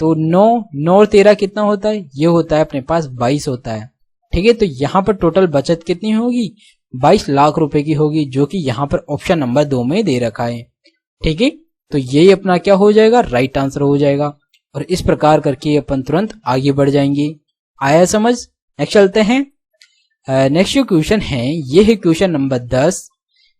तो 9 और 13 कितना होता है, ये होता है अपने पास 22 होता है। ठीक है, तो यहाँ पर टोटल बचत कितनी होगी, 22 लाख रुपए की होगी, जो कि यहाँ पर ऑप्शन नंबर 2 में दे रखा है। ठीक है, तो यही अपना क्या हो जाएगा, राइट आंसर हो जाएगा। और इस प्रकार करके अपन तुरंत आगे बढ़ जाएंगे। आया समझ? नेक्स्ट चलते हैं। नेक्स्ट जो क्वेश्चन है, ये है क्वेश्चन नंबर 10।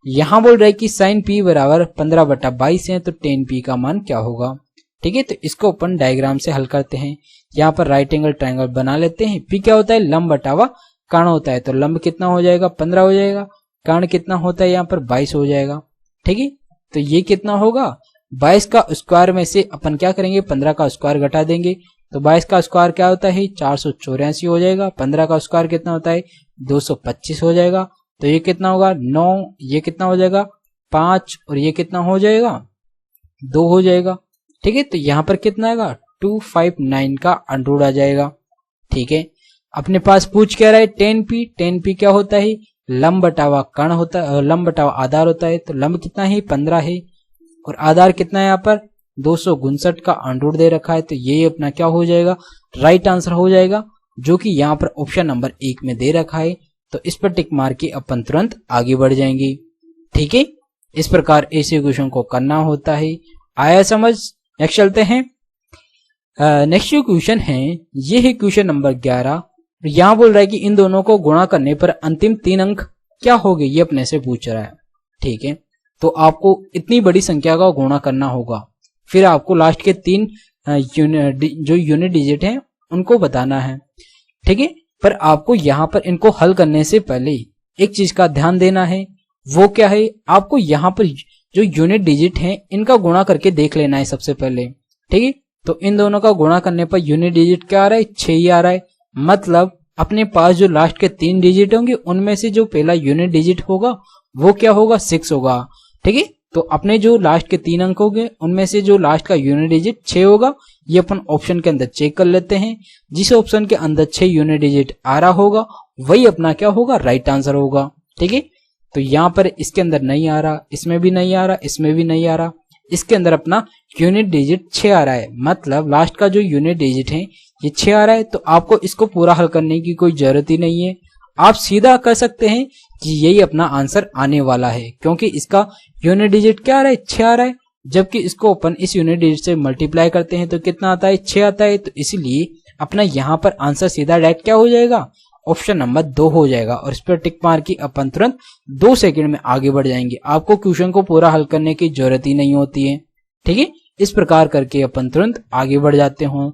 यहाँ बोल रहा है कि साइन पी बराबर 15/22 है, तो टेन पी का मान क्या होगा। ठीक है, तो इसको अपन डायग्राम से हल करते हैं। यहाँ पर राइट एंगल ट्रायंगल बना लेते हैं। पी क्या होता है, लंब बटावा कर्ण होता है, तो लंब कितना हो जाएगा 15 हो जाएगा, कर्ण कितना होता है यहाँ पर 22 हो जाएगा। ठीक है, तो ये कितना होगा 22 का स्क्वायर में से अपन क्या करेंगे 15 का स्क्वायर घटा देंगे, तो 22 का स्क्वायर क्या होता है 484 हो जाएगा, 15 का स्क्वायर कितना होता है 225 हो जाएगा, तो ये कितना होगा 9, ये कितना हो जाएगा 5 और ये कितना हो जाएगा 2 हो जाएगा। ठीक है, तो यहाँ पर कितना आएगा 259 का अंडर आ जाएगा। ठीक है, अपने पास पूछ क्या रहा है 10p, 10p क्या होता है लंब बटावा कर्ण होता है, लंब बटावा आधार होता है, तो लंब कितना है 15 है और आधार कितना है यहाँ पर 259 का अंडर दे रखा है, तो ये अपना क्या हो जाएगा राइट आंसर हो जाएगा, जो कि यहाँ पर ऑप्शन नंबर 1 में दे रखा है। तो इस पर टिक मार के अपन तुरंत आगे बढ़ जाएंगे। ठीक है, इस प्रकार ऐसे क्वेश्चन को करना होता है। आया समझ। नेक्स्ट चलते हैं। नेक्स्ट जो क्वेश्चन है ये है क्वेश्चन नंबर 11। यहाँ बोल रहा है कि इन दोनों को गुणा करने पर अंतिम 3 अंक क्या हो गए, ये अपने से पूछ रहा है। ठीक है, तो आपको इतनी बड़ी संख्या का गुणा करना होगा, फिर आपको लास्ट के 3 जो यूनिट डिजिट हैं उनको बताना है। ठीक है, पर आपको यहाँ पर इनको हल करने से पहले एक चीज का ध्यान देना है, वो क्या है आपको यहाँ पर जो यूनिट डिजिट हैं इनका गुणा करके देख लेना है सबसे पहले। ठीक है, तो इन दोनों का गुणा करने पर यूनिट डिजिट क्या आ रहा है 6 ही आ रहा है, मतलब अपने पास जो लास्ट के 3 डिजिट होंगे उनमें से जो पहला यूनिट डिजिट होगा वो क्या होगा 6 होगा। ठीक है, तो अपने जो लास्ट के 3 अंक होंगे उनमें से जो लास्ट का यूनिट डिजिट 6 होगा, ये अपन ऑप्शन के अंदर चेक कर लेते हैं। जिस ऑप्शन के अंदर 6 यूनिट डिजिट आ रहा होगा वही अपना क्या होगा राइट आंसर होगा। ठीक है, तो यहाँ पर इसके अंदर नहीं आ रहा, इसमें भी नहीं आ रहा, इसमें भी नहीं आ रहा, इसके अंदर अपना यूनिट डिजिट 6 आ रहा है, मतलब लास्ट का जो यूनिट डिजिट है ये 6 आ रहा है। तो आपको इसको पूरा हल करने की कोई जरूरत ही नहीं है, आप सीधा कर सकते हैं कि यही अपना आंसर आने वाला है, क्योंकि इसका यूनिट डिजिट क्या आ रहा है 6 आ रहा है, जबकि इसको अपन इस यूनिट डिजिट से मल्टीप्लाई करते हैं तो कितना आता है 6 आता है। तो इसीलिए अपना यहाँ पर आंसर सीधा डायरेक्ट क्या हो जाएगा ऑप्शन नंबर 2 हो जाएगा, और इस पर टिक मार के अपन तुरंत 2 सेकंड में आगे बढ़ जाएंगे। आपको क्वेश्चन को पूरा हल करने की जरूरत ही नहीं होती है। ठीक है, इस प्रकार करके अपन तुरंत आगे बढ़ जाते हो।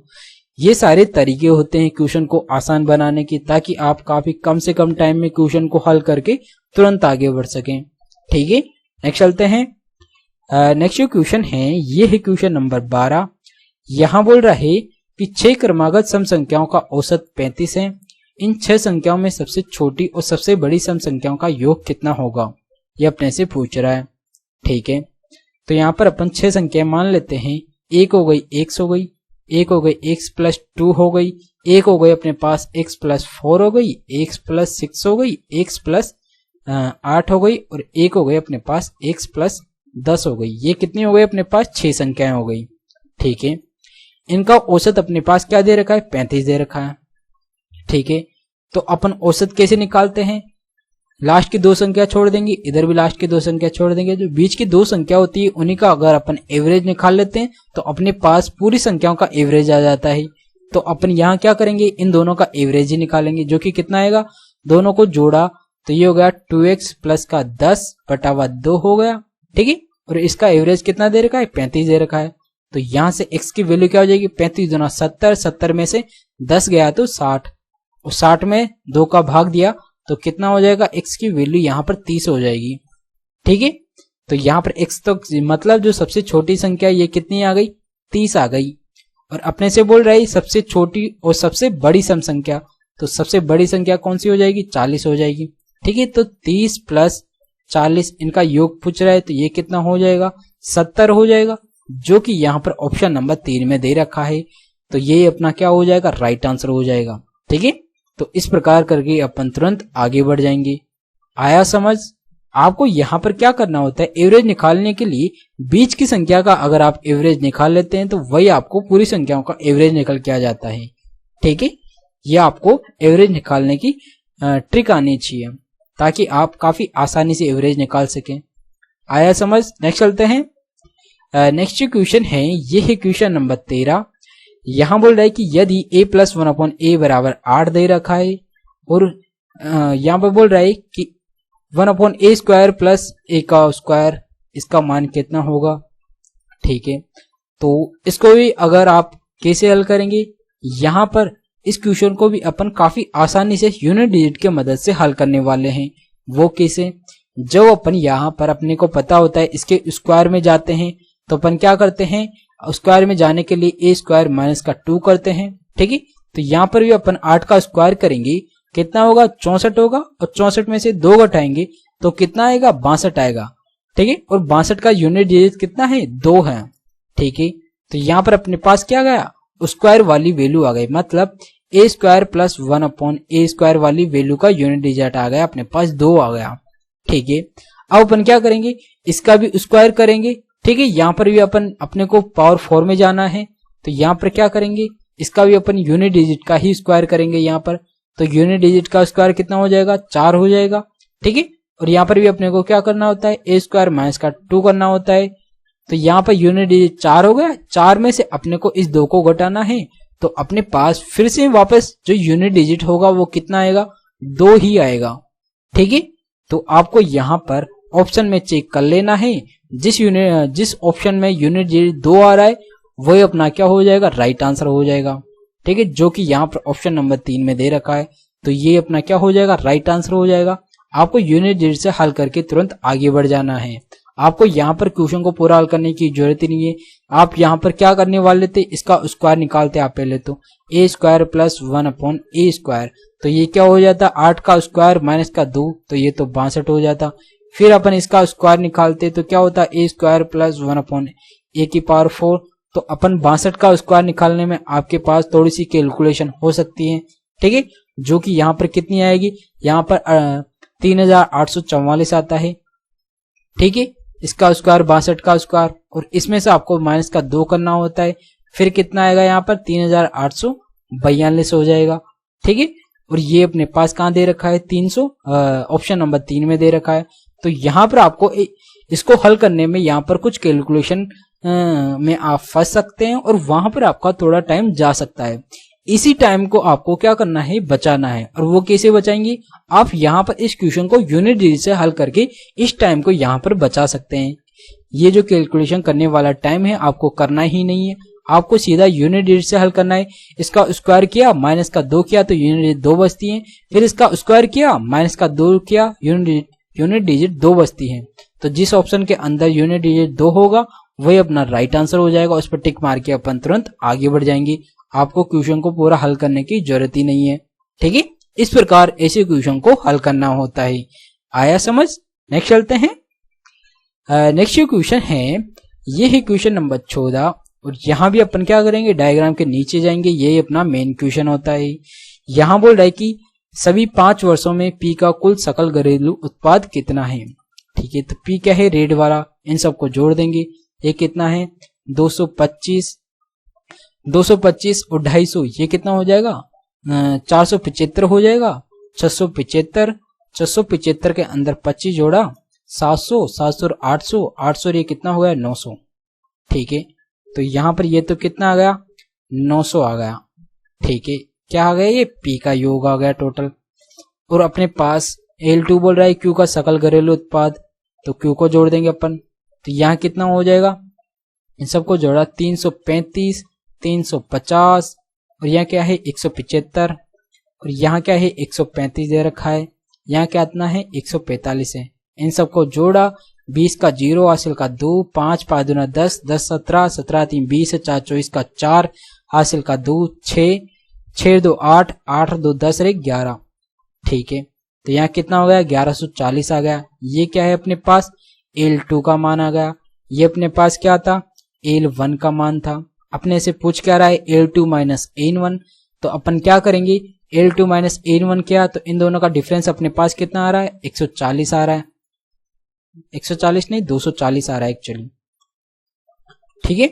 ये सारे तरीके होते हैं क्वेश्चन को आसान बनाने की, ताकि आप काफी कम से कम टाइम में क्वेश्चन को हल करके तुरंत आगे बढ़ सकें। ठीक है, नेक्स्ट चलते हैं। नेक्स्ट जो क्वेश्चन है ये है क्वेश्चन नंबर 12। यहाँ बोल रहा है कि 6 क्रमागत सम संख्याओं का औसत 35 है, इन 6 संख्याओं में सबसे छोटी और सबसे बड़ी सम संख्याओं का योग कितना होगा, ये अपने से पूछ रहा है। ठीक है, तो यहाँ पर अपन 6 संख्याएं मान लेते हैं, एक हो गई x हो गई, एक हो गई x+2 हो गई, एक हो गई अपने पास x+4 हो गई, x+6 हो गई, x+8 हो गई, और एक हो गई अपने पास x+10 हो गई। ये कितनी हो गई अपने पास 6 संख्याएं हो गई। ठीक है, इनका औसत अपने पास क्या दे रखा है 35 दे रखा है। ठीक है, तो अपन औसत कैसे निकालते हैं, लास्ट की 2 संख्या छोड़ देंगे, इधर भी लास्ट की 2 संख्या छोड़ देंगे, जो बीच की 2 संख्या होती है उन्हीं का अगर अपन एवरेज निकाल लेते हैं तो अपने पास पूरी संख्याओं का एवरेज आ जाता है। तो अपन यहाँ क्या करेंगे इन दोनों का एवरेज ही निकालेंगे, जो कि कितना आएगा, दोनों को जोड़ा तो ये हो गया 2x प्लस का 10/2 हो गया। ठीक है, और इसका एवरेज कितना दे रखा है 35 दे रखा है। तो यहाँ से x की वैल्यू क्या हो जाएगी 35 गुना 70, 70 में से 10 गया तो 60, और 60 में 2 का भाग दिया तो कितना हो जाएगा x की वैल्यू यहाँ पर 30 हो जाएगी। ठीक है, तो यहाँ पर x तो मतलब जो सबसे छोटी संख्या ये कितनी आ गई 30 आ गई, और अपने से बोल रहा है सबसे छोटी और सबसे बड़ी सम संख्या, तो सबसे बड़ी संख्या कौन सी हो जाएगी 40 हो जाएगी। ठीक है, तो 30 प्लस 40 इनका योग पूछ रहा है, तो ये कितना हो जाएगा 70 हो जाएगा, जो कि यहाँ पर ऑप्शन नंबर 3 में दे रखा है। तो ये अपना क्या हो जाएगा राइट आंसर हो जाएगा। ठीक है, तो इस प्रकार करके अपन तुरंत आगे बढ़ जाएंगे। आया समझ। आपको यहाँ पर क्या करना होता है, एवरेज निकालने के लिए बीच की संख्या का अगर आप एवरेज निकाल लेते हैं तो वही आपको पूरी संख्याओं का एवरेज निकल के आ जाता है। ठीक है, यह आपको एवरेज निकालने की ट्रिक आनी चाहिए, ताकि आप काफी आसानी से एवरेज निकाल सकें। आया समझ। नेक्स्ट चलते हैं। नेक्स्ट क्वेश्चन है ये है क्वेश्चन नंबर 13। यहां बोल रहा है कि यदि a+1/a बराबर 8 दे रखा है, और यहां पर बोल रहा है कि 1/a² प्लस a का स्क्वायर, इसका मान कितना होगा। ठीक है, तो इसको भी अगर आप कैसे हल करेंगे, यहां पर इस क्वेश्चन को भी अपन काफी आसानी से यूनिट डिजिट के मदद से हल करने वाले हैं। वो कैसे, जो अपन यहाँ पर अपने को पता होता है इसके स्क्वायर में जाते हैं, तो अपन क्या करते हैं, स्क्वायर में जाने के लिए a² माइनस का 2 करते हैं। ठीक है, तो यहाँ पर भी अपन 8 का स्क्वायर करेंगे, कितना होगा 64 होगा, और 64 में से 2 घटाएंगे तो कितना आएगा 62 आएगा। ठीक है, और 62 का यूनिट डिजिट कितना है 2 है। ठीक है, तो यहाँ पर अपने पास क्या गया, स्क्वायर वाली वैल्यू आ गई, मतलब a² प्लस 1/a² वाली वैल्यू का यूनिट डिजिट आ गया, अपने पास 2 आ गया। ठीक है, अब अपन क्या करेंगे, इसका भी स्क्वायर करेंगे। ठीक है, यहाँ पर भी अपन अपने को पावर 4 में जाना है, तो यहाँ पर क्या करेंगे, इसका भी अपन यूनिट डिजिट का ही स्क्वायर करेंगे यहाँ पर, तो यूनिट डिजिट का स्क्वायर कितना हो जाएगा 4 हो जाएगा। ठीक है, और यहाँ पर भी अपने को क्या करना होता है, a² माइनस का 2 करना होता है, तो यहाँ पर यूनिट डिजिट 4 हो गया, 4 में से अपने को इस 2 को घटाना है, तो अपने पास फिर से वापस जो यूनिट डिजिट होगा वो कितना आएगा 2 ही आएगा। ठीक है, तो आपको यहाँ पर ऑप्शन में चेक कर लेना है, जिस ऑप्शन में यूनिट डिजिट 2 आ रहा है वही अपना क्या हो जाएगा, राइट आंसर हो जाएगा। ठीक है, जो कि यहाँ पर ऑप्शन नंबर 3 में दे रखा है, तो ये अपना क्या हो जाएगा, राइट आंसर हो जाएगा। आपको यूनिट डिजिट से हल करके तुरंत आगे बढ़ जाना है, आपको यहाँ पर क्वेश्चन को पूरा हल करने की जरूरत ही नहीं है। आप यहाँ पर क्या करने वाले थे, इसका स्क्वायर निकालते आप पहले, तो a² प्लस 1/a², तो ये क्या हो जाता 8 का स्क्वायर माइनस का 2, तो ये तो 62 हो जाता। फिर अपन इसका स्क्वायर निकालते तो क्या होता a² प्लस 1/a⁴, तो अपन 62 का स्क्वायर निकालने में आपके पास थोड़ी सी कैलकुलेशन हो सकती है। ठीक है, जो कि यहाँ पर कितनी आएगी, यहाँ पर 3844 आता है। ठीक है, इसका स्क्वायर 62 का स्क्वायर, और इसमें से आपको माइनस का 2 करना होता है, फिर कितना आएगा यहाँ पर 3842 हो जाएगा। ठीक है, और ये अपने पास कहाँ दे रखा है 300, ऑप्शन नंबर 3 में दे रखा है। तो यहाँ पर आपको इसको हल करने में यहाँ पर कुछ कैलकुलेशन में आप फंस सकते हैं, और वहां पर आपका थोड़ा टाइम जा सकता है। इसी टाइम को आपको क्या करना है, बचाना है। और वो कैसे बचाएंगे, आप यहाँ पर इस क्वेश्चन को यूनिट डिजिट से हल करके इस टाइम को यहाँ पर बचा सकते हैं। ये जो कैलकुलेशन करने वाला टाइम है आपको करना ही नहीं है, आपको सीधा यूनिट डिजिट से हल करना है। इसका स्क्वायर किया माइनस का 2 किया तो यूनिट डिजिट 2 बचती है, फिर इसका स्क्वायर किया माइनस का 2 किया यूनिट डिजिट 2 बचती है। तो जिस ऑप्शन के अंदर यूनिट डिजिट 2 होगा वही अपना राइट आंसर हो जाएगा, उस पर टिक मार के अपन तुरंत आगे बढ़ जाएंगे। आपको क्वेश्चन को पूरा हल करने की जरूरत ही नहीं है। ठीक है, इस प्रकार ऐसे क्वेश्चन को हल करना होता है। आया समझ। नेक्स्ट चलते हैं। नेक्स्ट क्वेश्चन है, ये है क्वेश्चन नंबर 14, और यहाँ भी अपन क्या करेंगे, डायग्राम के नीचे जाएंगे, ये अपना मेन क्वेश्चन होता है। यहाँ बोल रहा है कि सभी 5 वर्षों में पी का कुल सकल घरेलू उत्पाद कितना है। ठीक है, तो पी क्या है, रेड वाला, इन सबको जोड़ देंगे। ये कितना है 225 और 250, ये कितना हो जाएगा 475 हो जाएगा। 675 के अंदर 25 जोड़ा 700 और 800 ये कितना हो गया 900। ठीक है, तो यहाँ पर ये तो कितना आ गया 900 आ गया। ठीक है, क्या आ गया, ये पी का योग आ गया टोटल। और अपने पास L2 बोल रहा है क्यू का सकल घरेलू उत्पाद, तो क्यू को जोड़ देंगे अपन, तो यहाँ कितना हो जाएगा, इन सबको जोड़ा 335 350, और यहाँ क्या है 175, और यहाँ क्या है 135 दे रखा है, यहाँ क्या इतना है 145 है। इन सबको जोड़ा 20 का 0 हासिल का 2, 5 5 दूना 10, 10 17, 17 3 20, 4 24 का 4 हासिल का 2, 6 6 2 8, 8 2 10 और 11। ठीक है, तो यहाँ कितना हो गया 1140 आ गया। ये क्या है अपने पास L2 का मान आ गया। ये अपने पास क्या था L1 का मान था। अपने से पूछ क्या रहा है L2 माइनस N1, तो अपन क्या करेंगे L2 माइनस N1 क्या, तो इन दोनों का डिफरेंस अपने पास कितना आ रहा है 140 आ रहा है, 140 नहीं 240 आ रहा है एक्चुअली। ठीक है,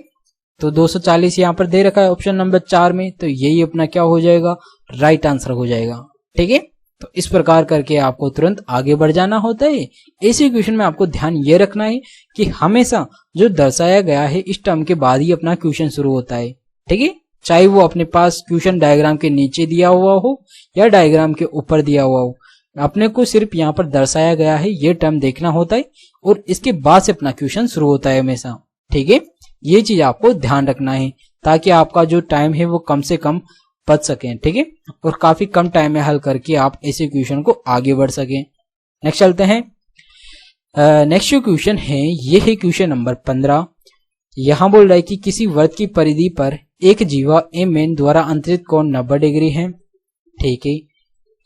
तो 240 यहाँ पर दे रखा है ऑप्शन नंबर 4 में, तो यही अपना क्या हो जाएगा राइट आंसर हो जाएगा। ठीक है, तो इस प्रकार करके आपको तुरंत आगे बढ़ जाना होता है। इसी क्वेश्चन में आपको ध्यान ये रखना है कि हमेशा जो दर्शाया गया है इस टर्म के बाद ही अपना क्वेश्चन शुरू होता है। ठीक है, चाहे वो अपने पास क्वेश्चन डायग्राम के नीचे दिया हुआ हो या डायग्राम के ऊपर दिया हुआ हो, अपने को सिर्फ यहाँ पर दर्शाया गया है, ये टर्म देखना होता है और इसके बाद से अपना क्वेश्चन शुरू होता है हमेशा। ठीक है, ये चीज आपको ध्यान रखना है ताकि आपका जो टाइम है वो कम से कम बच सके। ठीक है, और काफी कम टाइम में हल करके आप ऐसे क्वेश्चन को आगे बढ़ सके। नेक्स्ट चलते हैं। नेक्स्ट जो क्वेश्चन है ये है क्वेश्चन नंबर 15। यहाँ बोल रहा है कि किसी वृत्त की परिधि पर एक जीवा एम द्वारा अंतरित कोण 90 डिग्री है। ठीक है,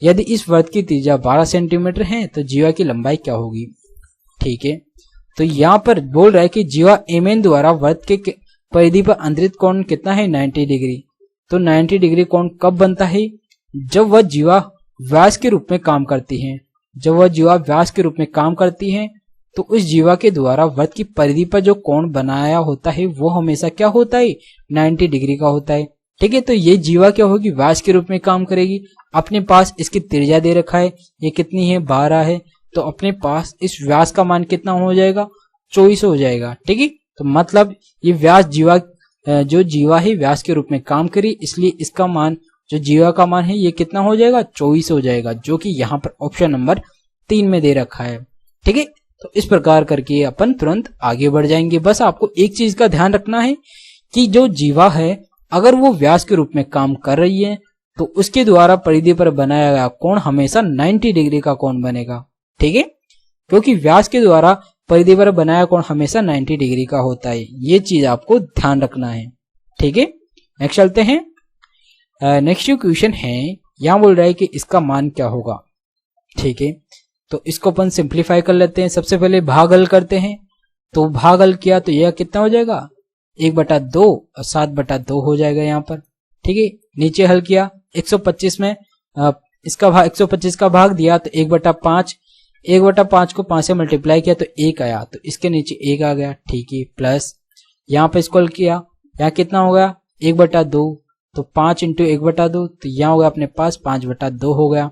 यदि इस वृत्त की त्रिज्या 12 सेंटीमीटर है तो जीवा की लंबाई क्या होगी। ठीक है, तो यहाँ पर बोल रहा है कि जीवा एम द्वारा वृत्त के परिधि पर अंतरित कोण कितना है, 90 डिग्री। तो 90 डिग्री कोण कब बनता है, जब वह जीवा व्यास के रूप में काम करती है। जब वह जीवा व्यास के रूप में काम करती है तो उस जीवा के द्वारा वृत्त की परिधि पर जो कोण बनाया होता है वो हमेशा क्या होता है, 90 डिग्री का होता है। ठीक है, तो ये जीवा क्या होगी, व्यास के रूप में काम करेगी। अपने पास इसकी त्रिज्या दे रखा है, ये कितनी है, 12 है। तो अपने पास इस व्यास का मान कितना हो जाएगा, 24 हो जाएगा। ठीक है, तो मतलब ये व्यास जीवा जो जीवा है व्यास के रूप में काम करी, इसलिए इसका मान जो जीवा का मान है ये कितना हो जाएगा, 24 हो जाएगा, जो कि यहाँ पर ऑप्शन नंबर 3 में दे रखा है। ठीक है, तो इस प्रकार करके अपन तुरंत आगे बढ़ जाएंगे। बस आपको एक चीज का ध्यान रखना है कि जो जीवा है अगर वो व्यास के रूप में काम कर रही है तो उसके द्वारा परिधि पर बनाया गया कोण हमेशा 90 डिग्री का कोण बनेगा। ठीक है, क्योंकि व्यास के द्वारा परिधि पर बनाया कोण हमेशा 90 डिग्री का होता है, ये चीज आपको ध्यान रखना है। ठीक है, नेक्स्ट चलते हैं। नेक्स्ट जो क्वेश्चन है यहाँ बोल रहा है कि इसका मान क्या होगा। ठीक है, तो इसको अपन सिंप्लीफाई कर लेते हैं। सबसे पहले भाग हल करते हैं, तो भाग हल किया तो यह कितना हो जाएगा, 1/2 और 7/2 हो जाएगा यहाँ पर। ठीक है, नीचे हल किया 125 में इसका भाग 125 का भाग दिया तो 1/5, 1/5 को 5 से मल्टीप्लाई किया तो 1 आया, तो इसके नीचे 1 आ गया। ठीक है, प्लस यहाँ पे इसको हल किया, यहाँ कितना हो गया 1/2, तो 5 × 1/2, तो यहाँ हो गया अपने पास 5/2 हो गया।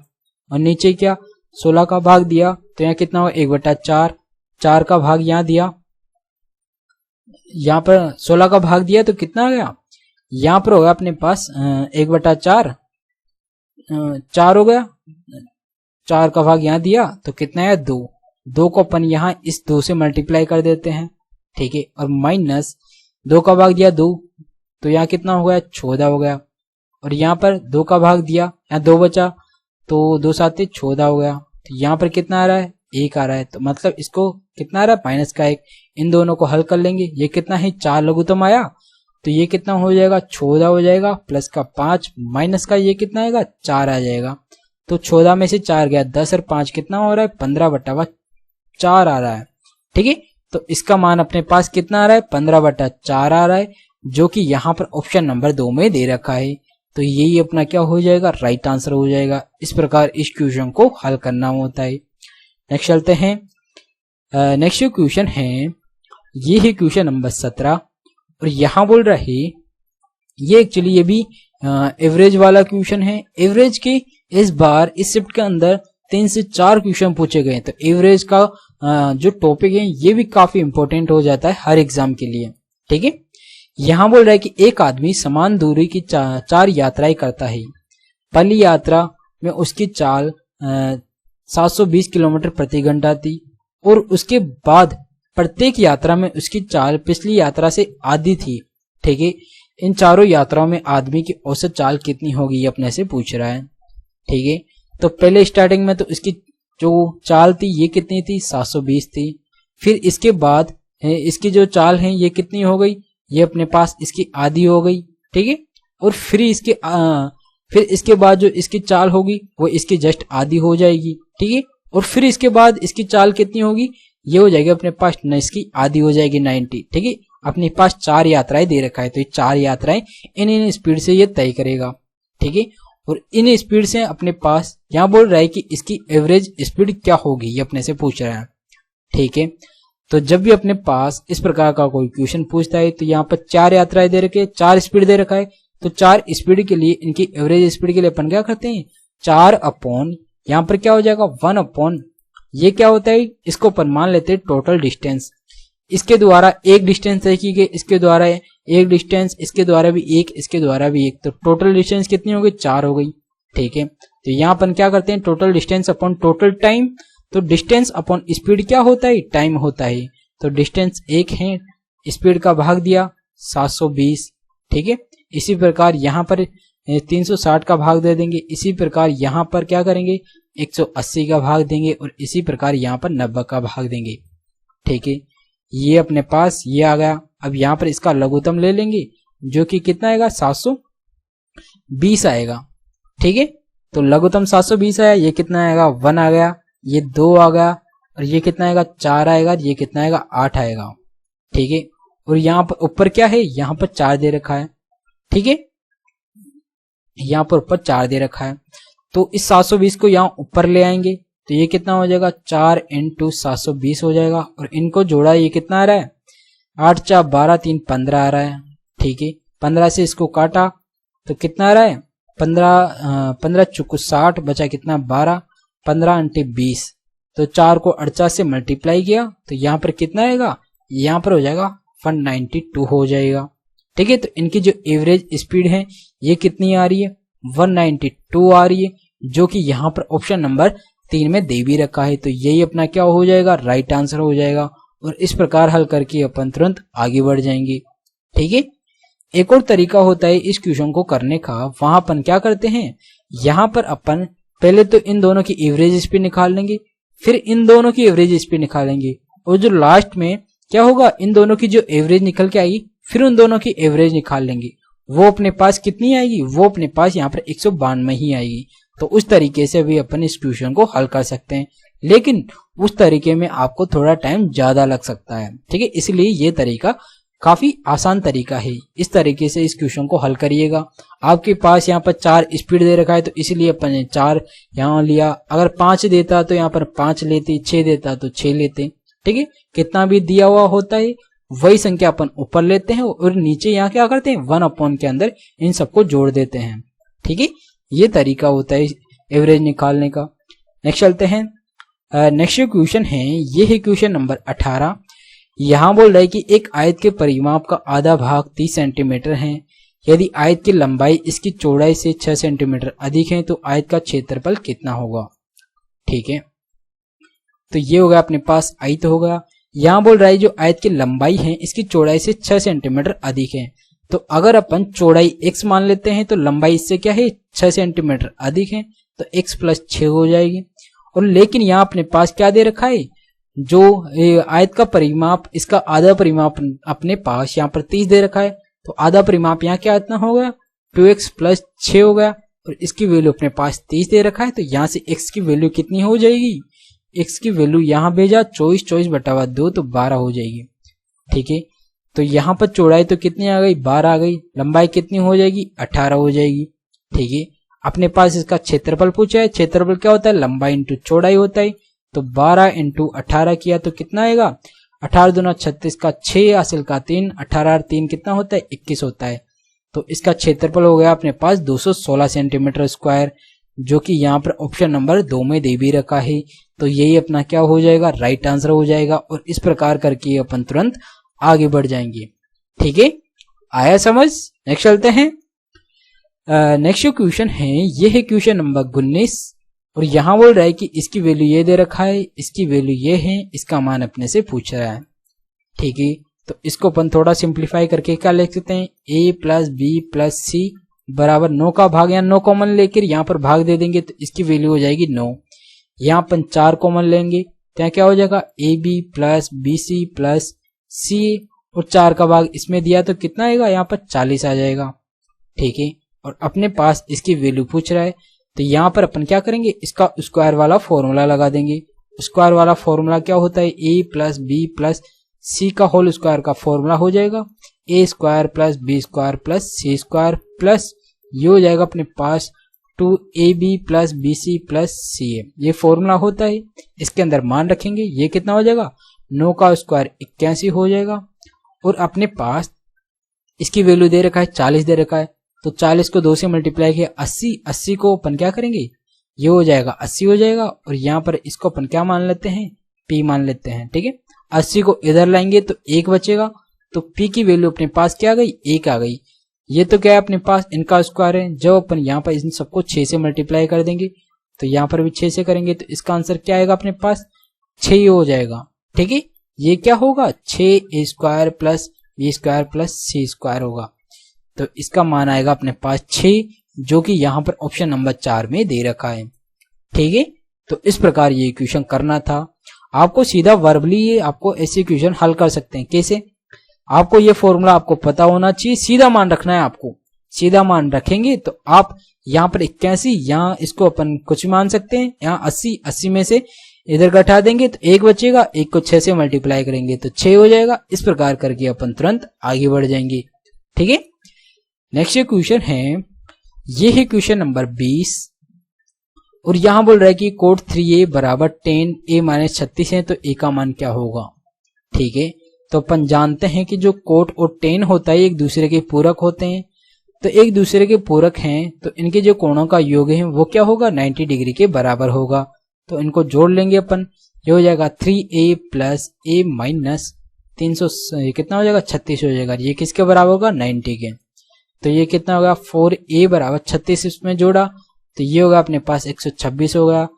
और नीचे क्या 16 का भाग दिया तो यहाँ कितना होगा 1/4, 4 का भाग यहाँ दिया, यहाँ पर 16 का भाग दिया तो कितना आ गया, यहाँ पर होगा अपने पास 1/4, 4 हो गया, 4 का भाग यहाँ दिया तो कितना है 2, 2 को अपन यहाँ इस 2 से मल्टीप्लाई कर देते हैं। ठीक है, और माइनस 2 का भाग दिया 2, तो यहाँ कितना हो गया 14 हो गया। और यहाँ पर 2 का भाग दिया, यहाँ 2 बचा तो 2 7 14 हो गया, तो यहाँ पर कितना आ रहा है 1 आ रहा है, तो मतलब इसको कितना आ रहा है माइनस का 1। इन दोनों को हल कर लेंगे, ये कितना है 4 लघुत्तम आया, तो ये कितना हो जाएगा 14 हो जाएगा, प्लस का 5 माइनस का ये कितना आएगा 4 आ जाएगा। तो 14 में से 4 गया 10 और 5 कितना हो रहा है 15/4 आ रहा है। ठीक है, तो इसका मान अपने पास कितना आ रहा है 15/4 आ रहा है, जो कि यहाँ पर ऑप्शन नंबर 2 में दे रखा है। तो यही अपना क्या हो जाएगा, राइट आंसर हो जाएगा। इस प्रकार इस क्वेश्चन को हल करना होता है। नेक्स्ट चलते हैं। नेक्स्ट जो क्वेश्चन है ये है क्वेश्चन नंबर 17, और यहाँ बोल रहा है ये एक्चुअली ये भी एवरेज वाला क्वेश्चन है। एवरेज के इस बार इस शिफ्ट के अंदर 3 से 4 क्वेश्चन पूछे गए, तो एवरेज का जो टॉपिक है ये भी काफी इंपॉर्टेंट हो जाता है हर एग्जाम के लिए। ठीक है, यहाँ बोल रहा है कि एक आदमी समान दूरी की 4 यात्राएं करता है। पहली यात्रा में उसकी चाल 720 किलोमीटर प्रति घंटा थी, और उसके बाद प्रत्येक यात्रा में उसकी चाल पिछली यात्रा से आधी थी। ठीक है, इन चारों यात्राओं में आदमी की औसत चाल कितनी होगी ये अपने से पूछ रहा है। ठीक है, तो पहले स्टार्टिंग में तो इसकी जो चाल थी ये कितनी थी 720 थी। फिर इसके बाद इसकी जो चाल है ये कितनी हो गई, ये अपने पास इसकी आधी हो गई। ठीक है, और फिर इसके बाद जो इसकी चाल होगी वो इसकी जस्ट आधी हो जाएगी। ठीक है, और फिर इसके बाद इसकी चाल कितनी होगी, ये हो जाएगी अपने पास इसकी आधी हो जाएगी 90। ठीक है, अपने पास 4 यात्राएं दे रखा है, तो ये 4 यात्राएं इन स्पीड से ये तय करेगा। ठीक है, और इन स्पीड से अपने पास यहाँ बोल रहा है कि इसकी एवरेज स्पीड क्या होगी ये अपने से पूछ रहा है। ठीक है, तो जब भी अपने पास इस प्रकार का कोई क्वेश्चन पूछता है तो यहाँ पर 4 यात्राएं दे रखे, 4 स्पीड दे रखा है, तो 4 स्पीड के लिए इनकी एवरेज स्पीड के लिए अपन क्या करते हैं 4 अपॉन यहाँ पर क्या हो जाएगा 1 अपॉन ये क्या होता है, इसको अपन मान लेते हैं टोटल डिस्टेंस। इसके द्वारा एक डिस्टेंस तय की गई, इसके द्वारा एक डिस्टेंस, इसके द्वारा भी एक, इसके द्वारा भी एक, तो टोटल डिस्टेंस कितनी हो गई 4 हो गई। ठीक है। तो यहाँ अपन क्या करते हैं, total distance upon total time. तो डिस्टेंस अपॉन स्पीड क्या होता है, टाइम होता है। तो डिस्टेंस 1 है, स्पीड का भाग दिया 720, ठीक है। इसी प्रकार यहाँ पर 360 का भाग दे देंगे, इसी प्रकार यहाँ पर क्या करेंगे 180 का भाग देंगे, और इसी प्रकार यहाँ पर 90 का भाग देंगे, ठीक है। ये अपने पास ये आ गया। अब यहाँ पर इसका लघुत्तम ले लेंगे जो कि कितना आएगा 720 आएगा, ठीक है। तो लघुत्तम 720 आया, ये कितना आएगा 1 आ गया, ये 2 आ गया, और ये कितना आएगा 4 आएगा, ये कितना आएगा 8 आएगा, ठीक है। और यहाँ पर ऊपर क्या है, यहाँ पर 4 दे रखा है, ठीक है। यहाँ पर ऊपर 4 दे रखा है, तो इस 720 को यहाँ ऊपर ले आएंगे, तो ये कितना हो जाएगा 4 × 720 हो जाएगा। और इनको जोड़ा ये कितना आ रहा है 8 × 4 = 12, 3 = 15 आ रहा है, ठीक है। 15 से इसको काटा तो कितना आ रहा है 15 × 60 बचा कितना 12, 15 × 20, तो 4 को 48 से मल्टीप्लाई किया तो यहाँ पर कितना आएगा, यहाँ पर हो जाएगा 192 हो जाएगा, ठीक है। तो इनकी जो एवरेज स्पीड है ये कितनी आ रही है 192 आ रही है, जो कि यहाँ पर ऑप्शन नंबर 3 में दे भी रखा है। तो यही अपना क्या हो जाएगा, राइट आंसर हो जाएगा। और इस प्रकार हल करके अपन तुरंत आगे बढ़ जाएंगे, ठीक है। एक और तरीका होता है इस क्वेश्चन को करने का, वहां अपन क्या करते हैं, यहाँ पर अपन पहले तो इन दोनों की एवरेज स्पीड निकाल लेंगे, फिर इन दोनों की एवरेज स्पीड निकालेंगे, और जो लास्ट में क्या होगा इन दोनों की जो एवरेज निकल के आएगी फिर उन दोनों की एवरेज निकाल लेंगे, वो अपने पास कितनी आएगी, वो अपने पास यहाँ पर 192 ही आएगी। तो उस तरीके से भी अपन इस क्वेश्चन को हल कर सकते हैं, लेकिन उस तरीके में आपको थोड़ा टाइम ज्यादा लग सकता है, ठीक है। इसलिए ये तरीका काफी आसान तरीका है, इस तरीके से इस क्वेश्चन को हल करिएगा। आपके पास यहाँ पर 4 स्पीड दे रखा है, तो इसलिए अपन ने 4 यहाँ लिया। अगर 5 देता तो यहाँ पर 5 लेते, 6 देता तो 6 लेते, ठीक है। कितना भी दिया हुआ होता है वही संख्या अपन ऊपर लेते हैं, और नीचे यहाँ क्या करते हैं 1 के अंदर इन सबको जोड़ देते हैं, ठीक है। ये तरीका होता है एवरेज निकालने का। नेक्स्ट चलते हैं, नेक्स्ट क्वेश्चन है, ये है क्वेश्चन नंबर 18। यहाँ बोल रहा है कि एक आयत के परिमाप का आधा भाग 30 सेंटीमीटर है। यदि आयत की लंबाई इसकी चौड़ाई से 6 सेंटीमीटर अधिक है तो आयत का क्षेत्रफल कितना होगा, ठीक है। तो ये होगा अपने पास आयत होगा। यहाँ बोल रहा है जो आयत की लंबाई है इसकी चौड़ाई से 6 सेंटीमीटर अधिक है, तो अगर अपन चौड़ाई x मान लेते हैं तो लंबाई इससे क्या है 6 सेंटीमीटर अधिक है, तो x + 6 हो जाएगी। और लेकिन यहाँ अपने पास क्या दे रखा है, जो आयत का परिमाप इसका आधा परिमाप अपने पास यहाँ पर 30 दे रखा है, तो आधा परिमाप यहाँ क्या इतना हो गया 2x + 6 हो गया, और इसकी वैल्यू अपने पास 30 दे रखा है, तो यहाँ से x की वैल्यू कितनी हो जाएगी, x की वैल्यू यहाँ भेजा 24/2 तो 12 हो जाएगी, ठीक है। तो यहाँ पर चौड़ाई तो कितनी आ गई 12 आ गई, लंबाई कितनी हो जाएगी 18 हो जाएगी, ठीक है। अपने पास इसका क्षेत्रफल पूछा है, क्षेत्रफल क्या होता है लंबाई इंटू चौड़ाई होता है, तो 12 × 18 किया तो कितना आएगा 18 दूना 36 का 6 हासिल का 3, 18 और 3 कितना होता है 21 होता है। तो इसका क्षेत्रफल हो गया अपने पास 216 सेंटीमीटर स्क्वायर, जो कि यहाँ पर ऑप्शन नंबर 2 में दे भी रखा है। तो यही अपना क्या हो जाएगा राइट आंसर हो जाएगा, और इस प्रकार करके अपन तुरंत आगे बढ़ जाएंगे, ठीक है। आया समझ। नेक्स्ट चलते हैं, नेक्स्ट जो क्वेश्चन है ये है क्वेश्चन नंबर 19, और यहाँ बोल रहा है कि इसकी वैल्यू ये दे रखा है, इसकी वैल्यू ये है, इसका मान अपने से पूछ रहा है, ठीक है। तो इसको अपन थोड़ा सिंप्लीफाई करके क्या लिख सकते हैं, a + b + c बराबर 9 का भाग, यहाँ 9 कॉमन लेकर यहाँ पर भाग दे देंगे तो इसकी वैल्यू हो जाएगी 9। यहाँ अपन 4 कॉमन लेंगे तो यहाँ क्या हो जाएगा ab + bc + c, और 4 का भाग इसमें दिया तो कितना आएगा यहाँ पर 40 आ जाएगा, ठीक है। और अपने पास इसकी वैल्यू पूछ रहा है, तो यहाँ पर अपन क्या करेंगे इसका स्क्वायर वाला फॉर्मूला लगा देंगे। स्क्वायर वाला फॉर्मूला क्या होता है a + b + c का होल स्क्वायर का फॉर्मूला हो जाएगा a² + b² + c² प्लस ये हो जाएगा अपने पास 2ab + bc + ca, ये फॉर्मूला होता है। इसके अंदर मान रखेंगे, ये कितना हो जाएगा 9 का स्क्वायर 81 हो जाएगा, और अपने पास इसकी वैल्यू दे रखा है 40 दे रखा है, तो 40 को 2 से मल्टीप्लाई किया 80, 80 को अपन क्या करेंगे ये हो जाएगा 80 हो जाएगा, और यहाँ पर इसको अपन क्या मान लेते हैं p मान लेते हैं, ठीक है। 80 को इधर लाएंगे तो 1 बचेगा, तो p की वैल्यू अपने पास क्या आ गई 1 आ गई। ये तो क्या है अपने पास इनका स्क्वायर है। जब अपन यहाँ पर इन सबको 6 से मल्टीप्लाई कर देंगे तो यहाँ पर भी 6 से करेंगे तो इसका आंसर क्या आएगा अपने पास 6 ही हो जाएगा। ठीक है, ये क्या होगा 6a square plus b square plus c square होगा। तो इसका मान आएगा अपने पास 6, जो कि यहाँ पर ऑप्शन नंबर 4 में दे रखा है। ठीक है, तो इस प्रकार ये इक्वेशन करना था। आपको सीधा वर्बली आपको ऐसी इक्वेशन हल कर सकते हैं। कैसे? आपको ये फॉर्मूला आपको पता होना चाहिए, सीधा मान रखना है आपको। सीधा मान रखेंगे तो आप यहाँ पर 81, यहाँ इसको अपन कुछ मान सकते हैं, यहाँ 80, 80 में से इधर घटा देंगे तो 1 बचेगा, 1 को 6 से मल्टीप्लाई करेंगे तो 6 हो जाएगा। इस प्रकार करके अपन तुरंत आगे बढ़ जाएंगे। ठीक है, नेक्स्ट क्वेश्चन है, ये है क्वेश्चन नंबर 20 और यहां बोल रहा है कि कोट 3a बराबर 10a माइनस 36 है तो a का मान क्या होगा। ठीक है, तो अपन जानते हैं कि जो कोट और 10 होता है एक दूसरे के पूरक होते हैं। तो एक दूसरे के पूरक हैं तो इनके जो कोणों का योग है वो क्या होगा 90 डिग्री के बराबर होगा। तो इनको जोड़ लेंगे अपन, ये हो जाएगा 3a प्लस a माइनस 300 कितना हो जाएगा 36 हो जाएगा। ये किसके बराबर होगा 90 के। तो ये कितना होगा 4a बराबर 36 इसमें जोड़ा तो ये होगा अपने पास 126 होगा।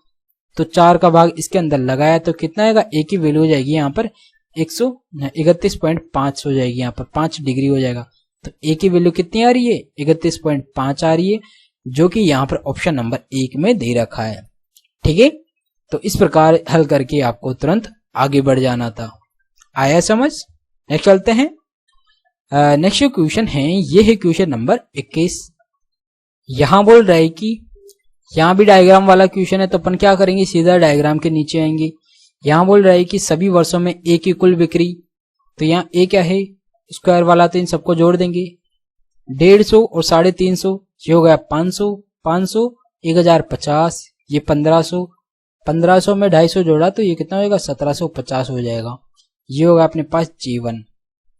तो 4 का भाग इसके अंदर लगाया तो कितना आएगा, a की वैल्यू हो जाएगी यहाँ पर 131.5 हो जाएगी, यहाँ पर 5 डिग्री हो जाएगा। तो a की वैल्यू कितनी आ रही है 31.5 आ रही है, जो कि यहाँ पर ऑप्शन नंबर 1 में दे रखा है। ठीक है, तो इस प्रकार हल करके आपको तुरंत आगे बढ़ जाना था। आया समझ? नेक्स्ट चलते हैं। नेक्स्ट क्वेश्चन है, ये है क्वेश्चन नंबर 21। यहां बोल रहा है कि यहां भी डायग्राम वाला क्वेश्चन है तो अपन क्या करेंगे, सीधा डायग्राम के नीचे आएंगे। यहां बोल रहा है कि सभी वर्षों में ए की कुल बिक्री, तो यहाँ ए क्या है स्क्वायर वाला, तो इन सबको जोड़ देंगे 150 और 350, ये हो गया 500, 500 1050, ये 1500, 1500 में 250 जोड़ा तो ये कितना होगा 1750 हो जाएगा। ये होगा अपने पास G1।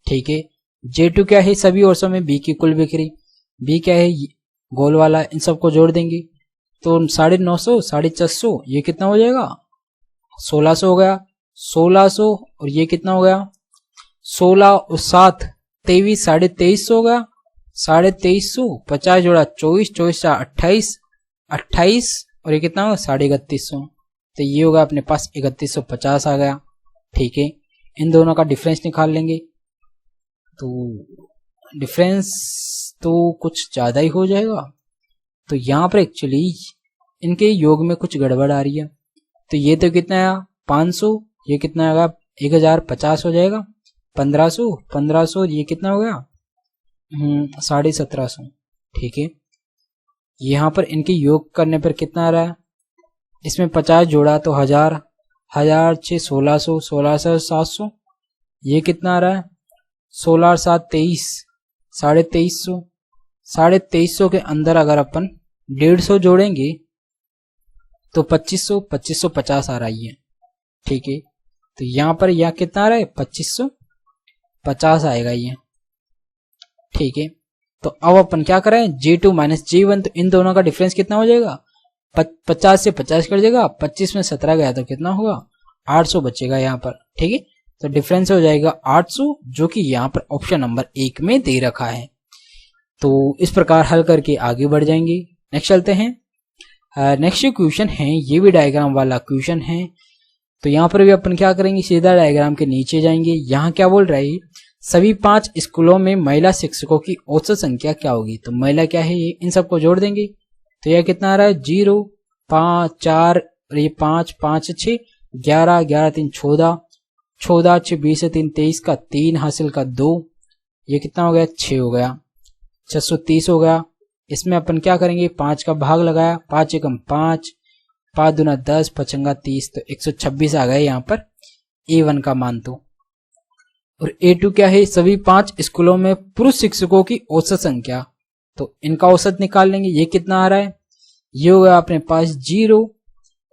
ठीक है, J2 क्या है सभी वर्षों में बी की कुल बिक्री, बी क्या है गोल वाला, इन सबको जोड़ देंगे तो 950, 450, ये कितना हो जाएगा 1600 हो गया। 1600 और ये कितना हो गया 16 और 7 23, 2350 हो गया। 2350, 50 जोड़ा 24, 24 28, 28 और ये कितना होगा 3150, तो ये होगा अपने पास 3150 आ गया। ठीक है, इन दोनों का डिफरेंस निकाल लेंगे तो डिफरेंस तो कुछ ज्यादा ही हो जाएगा। तो यहाँ पर एक्चुअली इनके योग में कुछ गड़बड़ आ रही है। तो ये तो कितना है 500, ये कितना होगा 1050 हो जाएगा। 1500, 1500 ये कितना हो गया 1750। ठीक है, यहाँ पर इनके योग करने पर कितना आ रहा है, इसमें 50 जोड़ा तो 1000, 1000 6 1600, 1600 700, ये कितना आ रहा है 16 7 23, 2350, 2350 के अंदर अगर अपन 150 जोड़ेंगे तो 2500, 2550 आ रही है। ठीक है, तो यहाँ पर यह कितना आ रहा है 2550 आएगा ये। ठीक है, तो अब अपन क्या करें J2 माइनस J1, तो इन दोनों का डिफरेंस कितना हो जाएगा 50 से 50 कर जाएगा, 25 में 17 गया तो कितना होगा 800 बचेगा यहाँ पर। ठीक है, तो डिफरेंस हो जाएगा 800, जो कि यहाँ पर ऑप्शन नंबर 1 में दे रखा है। तो इस प्रकार हल करके आगे बढ़ जाएंगे। नेक्स्ट चलते हैं। नेक्स्ट क्वेश्चन है, ये भी डायग्राम वाला क्वेश्चन है। तो यहाँ पर भी अपन क्या करेंगे, सीधा डायग्राम के नीचे जाएंगे। यहाँ क्या बोल रहा है, सभी 5 स्कूलों में महिला शिक्षकों की औसत संख्या क्या होगी। तो महिला क्या है, ये इन सबको जोड़ देंगे तो यह कितना आ रहा है 0 5 4 और ये 5 5 6 11 11 3 14 14 6 20 3 23 का 3 हासिल का 2, ये कितना हो गया 6 हो गया, 630 हो गया। इसमें अपन क्या करेंगे 5 का भाग लगाया, 5 एकम 5, 5 दूना 10, 5 30, तो 126 आ गया यहाँ पर A1 का मान। तो और A2 क्या है, सभी 5 स्कूलों में पुरुष शिक्षकों की औसत संख्या, तो इनका औसत निकाल लेंगे। ये कितना आ रहा है, ये होगा अपने पास 0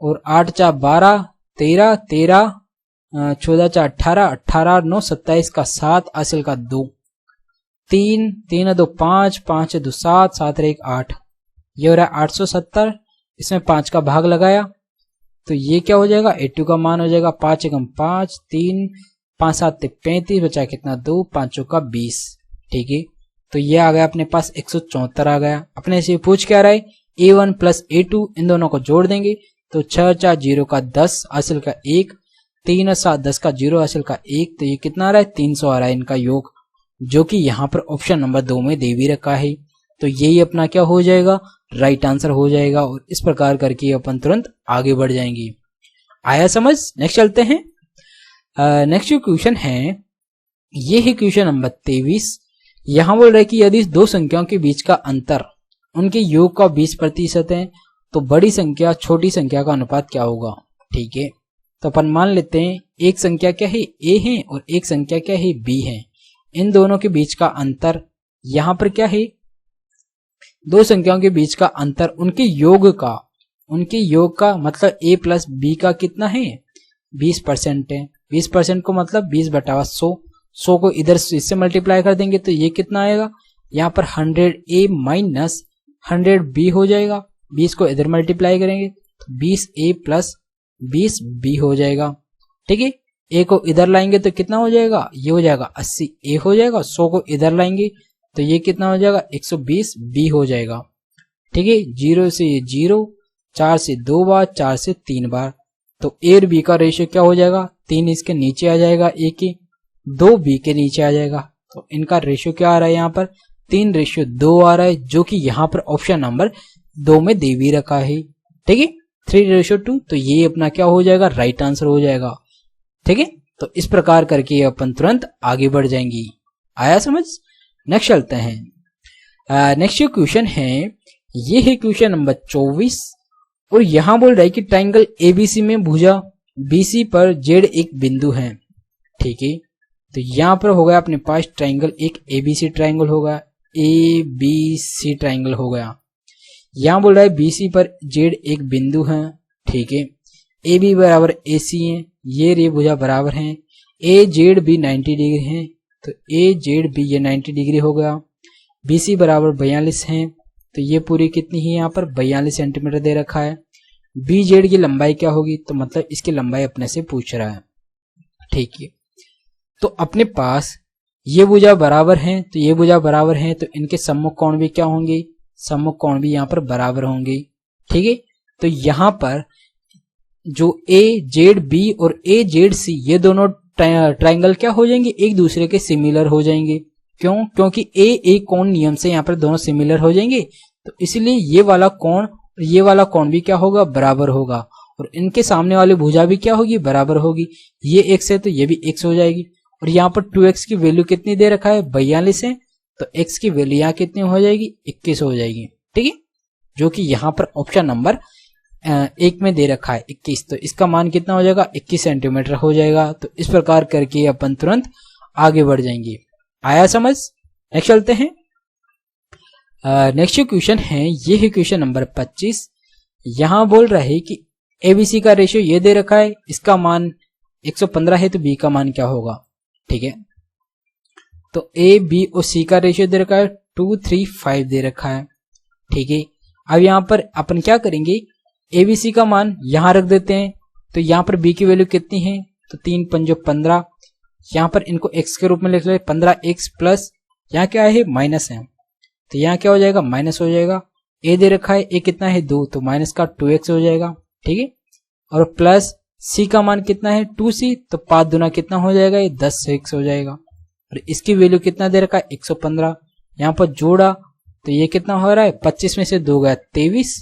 और 8 4 12 13 13 14 4 18 18 9 27 का 7 हासिल का 2, 3 3 2 5 5 2 7 7 1 8, ये हो रहा है 870। इसमें 5 का भाग लगाया तो ये क्या हो जाएगा A2 का मान हो जाएगा 5 एकम 5 3 5 7 35, बचा कितना 2, 5 का 20। ठीक है, तो ये आ गया अपने पास 174 आ गया। अपने से पूछ क्या रहा है, A1 प्लस A2 इन दोनों को जोड़ देंगे तो 6 4 0 का 10 हासिल का 1, 3 और 7 10 का 0 हासिल का 1, तो ये कितना आ रहा है 300 आ रहा है इनका योग, जो कि यहाँ पर ऑप्शन नंबर 2 में दे भी रखा है। तो यही अपना क्या हो जाएगा, राइट आंसर हो जाएगा। और इस प्रकार करके अपन तुरंत आगे बढ़ जाएंगे। आया समझ? नेक्स्ट चलते हैं। नेक्स्ट जो क्वेश्चन है ये है क्वेश्चन नंबर 23। यहां बोल रहा है कि यदि दो संख्याओं के बीच का अंतर उनके योग का 20% है तो बड़ी संख्या छोटी संख्या का अनुपात क्या होगा। ठीक है, तो अपन मान लेते हैं एक संख्या क्या है A है और एक संख्या क्या है B है। इन दोनों के बीच का अंतर यहां पर क्या है, दो संख्याओं के बीच का अंतर उनके योग का मतलब A प्लस B का कितना है 20% है। 20% को मतलब 20/100, 100 को इधर इससे मल्टीप्लाई कर देंगे तो ये कितना आएगा, यहाँ पर 100A माइनस 100B हो जाएगा। 20 को इधर मल्टीप्लाई करेंगे तो 20A प्लस 20B हो जाएगा। ठीक है, A को इधर लाएंगे तो कितना हो जाएगा, ये हो जाएगा 80A हो जाएगा। 100 को इधर लाएंगे तो ये कितना हो जाएगा 120B हो जाएगा। ठीक है, 0 से 0, 4 से 2 बार, 4 से 3 बार, तो A और B का रेशियो क्या हो जाएगा, 3 इसके नीचे आ जाएगा A के, 2 B के नीचे आ जाएगा। तो इनका रेशियो क्या आ रहा है यहाँ पर 3:2 आ रहा है, जो कि यहाँ पर ऑप्शन नंबर 2 में दे भी रखा है। ठीक है, 3:2, तो ये अपना क्या हो जाएगा, राइट आंसर हो जाएगा। ठीक है, तो इस प्रकार करके अपन तुरंत आगे बढ़ जाएंगे। आया समझ? नेक्स्ट चलते हैं। नेक्स्ट जो क्वेश्चन है ये है क्वेश्चन नंबर 24 और यहां बोल रहा है कि ट्राइंगल ABC में भुजा BC पर Z एक बिंदु है। ठीक है, तो यहां पर हो गया अपने पास ट्राइंगल एक ABC ट्राइंगल होगा, ABC ट्राइंगल हो गया। यहां बोल रहा है BC पर Z एक बिंदु है। ठीक है, AB बराबर AC है, ये रे भुजा बराबर है, AZB 90 डिग्री है, तो AZB ये 90 डिग्री हो गया। BC बराबर 42 है, तो ये पूरी कितनी है यहाँ पर 42 सेंटीमीटर दे रखा है। BZ की लंबाई क्या होगी, तो मतलब इसकी लंबाई अपने से पूछ रहा है। ठीक है, तो अपने पास ये भुजा बराबर है तो ये भुजा बराबर है, तो इनके सम्मुख कोण भी क्या होंगे, सम्मुख कोण भी यहाँ पर बराबर होंगे। ठीक है, तो यहाँ पर जो AZB और AZC ये दोनों ट्राइंगल क्या हो जाएंगे, एक दूसरे के सिमिलर हो जाएंगे। क्यों? क्योंकि A कोण नियम से यहाँ पर दोनों सिमिलर हो जाएंगे, तो इसलिए ये वाला कोण और ये वाला कोण भी क्या होगा, बराबर होगा। और इनके सामने वाली भुजा भी क्या होगी, बराबर होगी। ये x है तो ये भी x हो जाएगी। और यहाँ पर 2x की वैल्यू कितनी दे रखा है, 42 है, तो x की वैल्यू यहाँ कितनी हो जाएगी, 21 हो जाएगी। ठीक है, जो कि यहाँ पर ऑप्शन नंबर 1 में दे रखा है 21, तो इसका मान कितना हो जाएगा, 21 सेंटीमीटर हो जाएगा। तो इस प्रकार करके अपन तुरंत आगे बढ़ जाएंगे। आया समझ? नेक्स्ट चलते हैं। नेक्स्ट क्वेश्चन है ये है क्वेश्चन नंबर 25। यहां बोल रहा है कि ABC का रेशियो ये दे रखा है, इसका मान 115 है, तो B का मान क्या होगा। ठीक है, तो A B और C का रेशियो दे रखा है 2:3:5 दे रखा है। ठीक है, अब यहां पर अपन क्या करेंगे, ABC का मान यहां रख देते हैं, तो यहां पर B की वैल्यू कितनी है, तो 3×5=15, यहां पर इनको x के रूप में लिख ले, 15x प्लस यहाँ क्या है, माइनस है, तो यहाँ क्या हो जाएगा, माइनस हो जाएगा। A दे रखा है, A कितना है 2, तो माइनस का 2x हो जाएगा। ठीक है, और प्लस C का मान कितना है 2C, तो 5 दूना कितना हो जाएगा, ये 10x हो जाएगा। और इसकी वैल्यू कितना दे रखा है 115, यहाँ पर जोड़ा तो ये कितना हो रहा है, 25 में से 2 गया 23,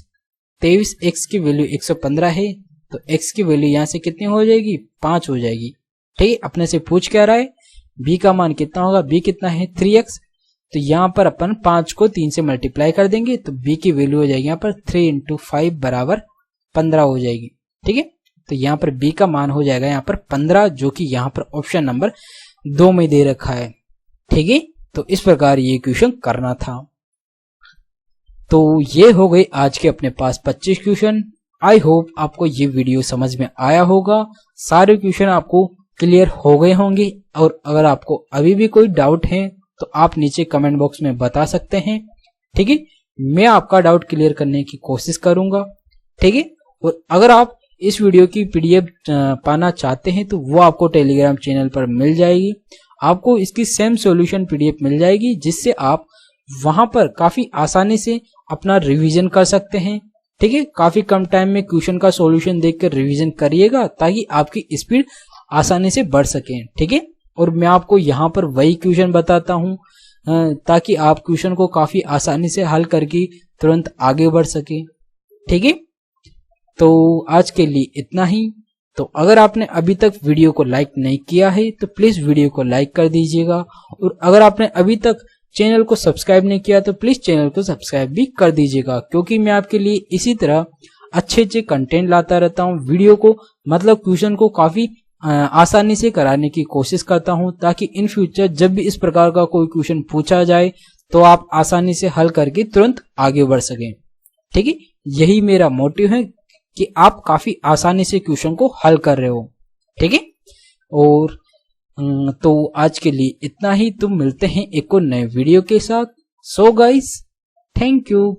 23x की वैल्यू 115 है, तो x की वैल्यू यहाँ से कितनी हो जाएगी, 5 हो जाएगी। ठीक है, अपने से पूछ क्या रहा है, B का मान कितना होगा, B कितना है 3x, तो यहाँ पर अपन 5 को 3 से मल्टीप्लाई कर देंगे, तो B की वैल्यू हो जाएगी यहाँ पर 3×5 बराबर 15 हो जाएगी। ठीक है, तो यहाँ पर B का मान हो जाएगा यहाँ पर 15, जो कि यहाँ पर ऑप्शन नंबर 2 में दे रखा है। ठीक है, तो इस प्रकार ये क्वेश्चन करना था। तो ये हो गई आज के अपने पास 25 क्वेश्चन। आई होप आपको ये वीडियो समझ में आया होगा, सारे क्वेश्चन आपको क्लियर हो गए होंगे। और अगर आपको अभी भी कोई डाउट है तो आप नीचे कमेंट बॉक्स में बता सकते हैं। ठीक है, मैं आपका डाउट क्लियर करने की कोशिश करूंगा। ठीक है, और अगर आप इस वीडियो की PDF पाना चाहते हैं तो वो आपको टेलीग्राम चैनल पर मिल जाएगी। आपको इसकी सेम सॉल्यूशन PDF मिल जाएगी, जिससे आप वहां पर काफी आसानी से अपना रिवीजन कर सकते हैं। ठीक है, काफी कम टाइम में क्वेश्चन का सॉल्यूशन देखकर रिवीजन करिएगा ताकि आपकी स्पीड आसानी से बढ़ सके। ठीक है, और मैं आपको यहाँ पर वही क्वेश्चन बताता हूँ ताकि आप क्वेश्चन को काफी आसानी से हल करके तुरंत आगे बढ़ सके। ठीक है, तो आज के लिए इतना ही। तो अगर आपने अभी तक वीडियो को लाइक नहीं किया है तो प्लीज वीडियो को लाइक कर दीजिएगा, और अगर आपने अभी तक चैनल को सब्सक्राइब नहीं किया तो प्लीज चैनल को सब्सक्राइब भी कर दीजिएगा, क्योंकि मैं आपके लिए इसी तरह अच्छे कंटेंट लाता रहता हूँ। वीडियो को मतलब क्वेश्चन को काफी आसानी से कराने की कोशिश करता हूं ताकि इन फ्यूचर जब भी इस प्रकार का कोई क्वेश्चन पूछा जाए तो आप आसानी से हल करके तुरंत आगे बढ़ सकें। ठीक है, यही मेरा मोटिव है कि आप काफी आसानी से क्वेश्चन को हल कर रहे हो। ठीक है, और तो आज के लिए इतना ही। तुम मिलते हैं एक और नए वीडियो के साथ। So guys, thank you.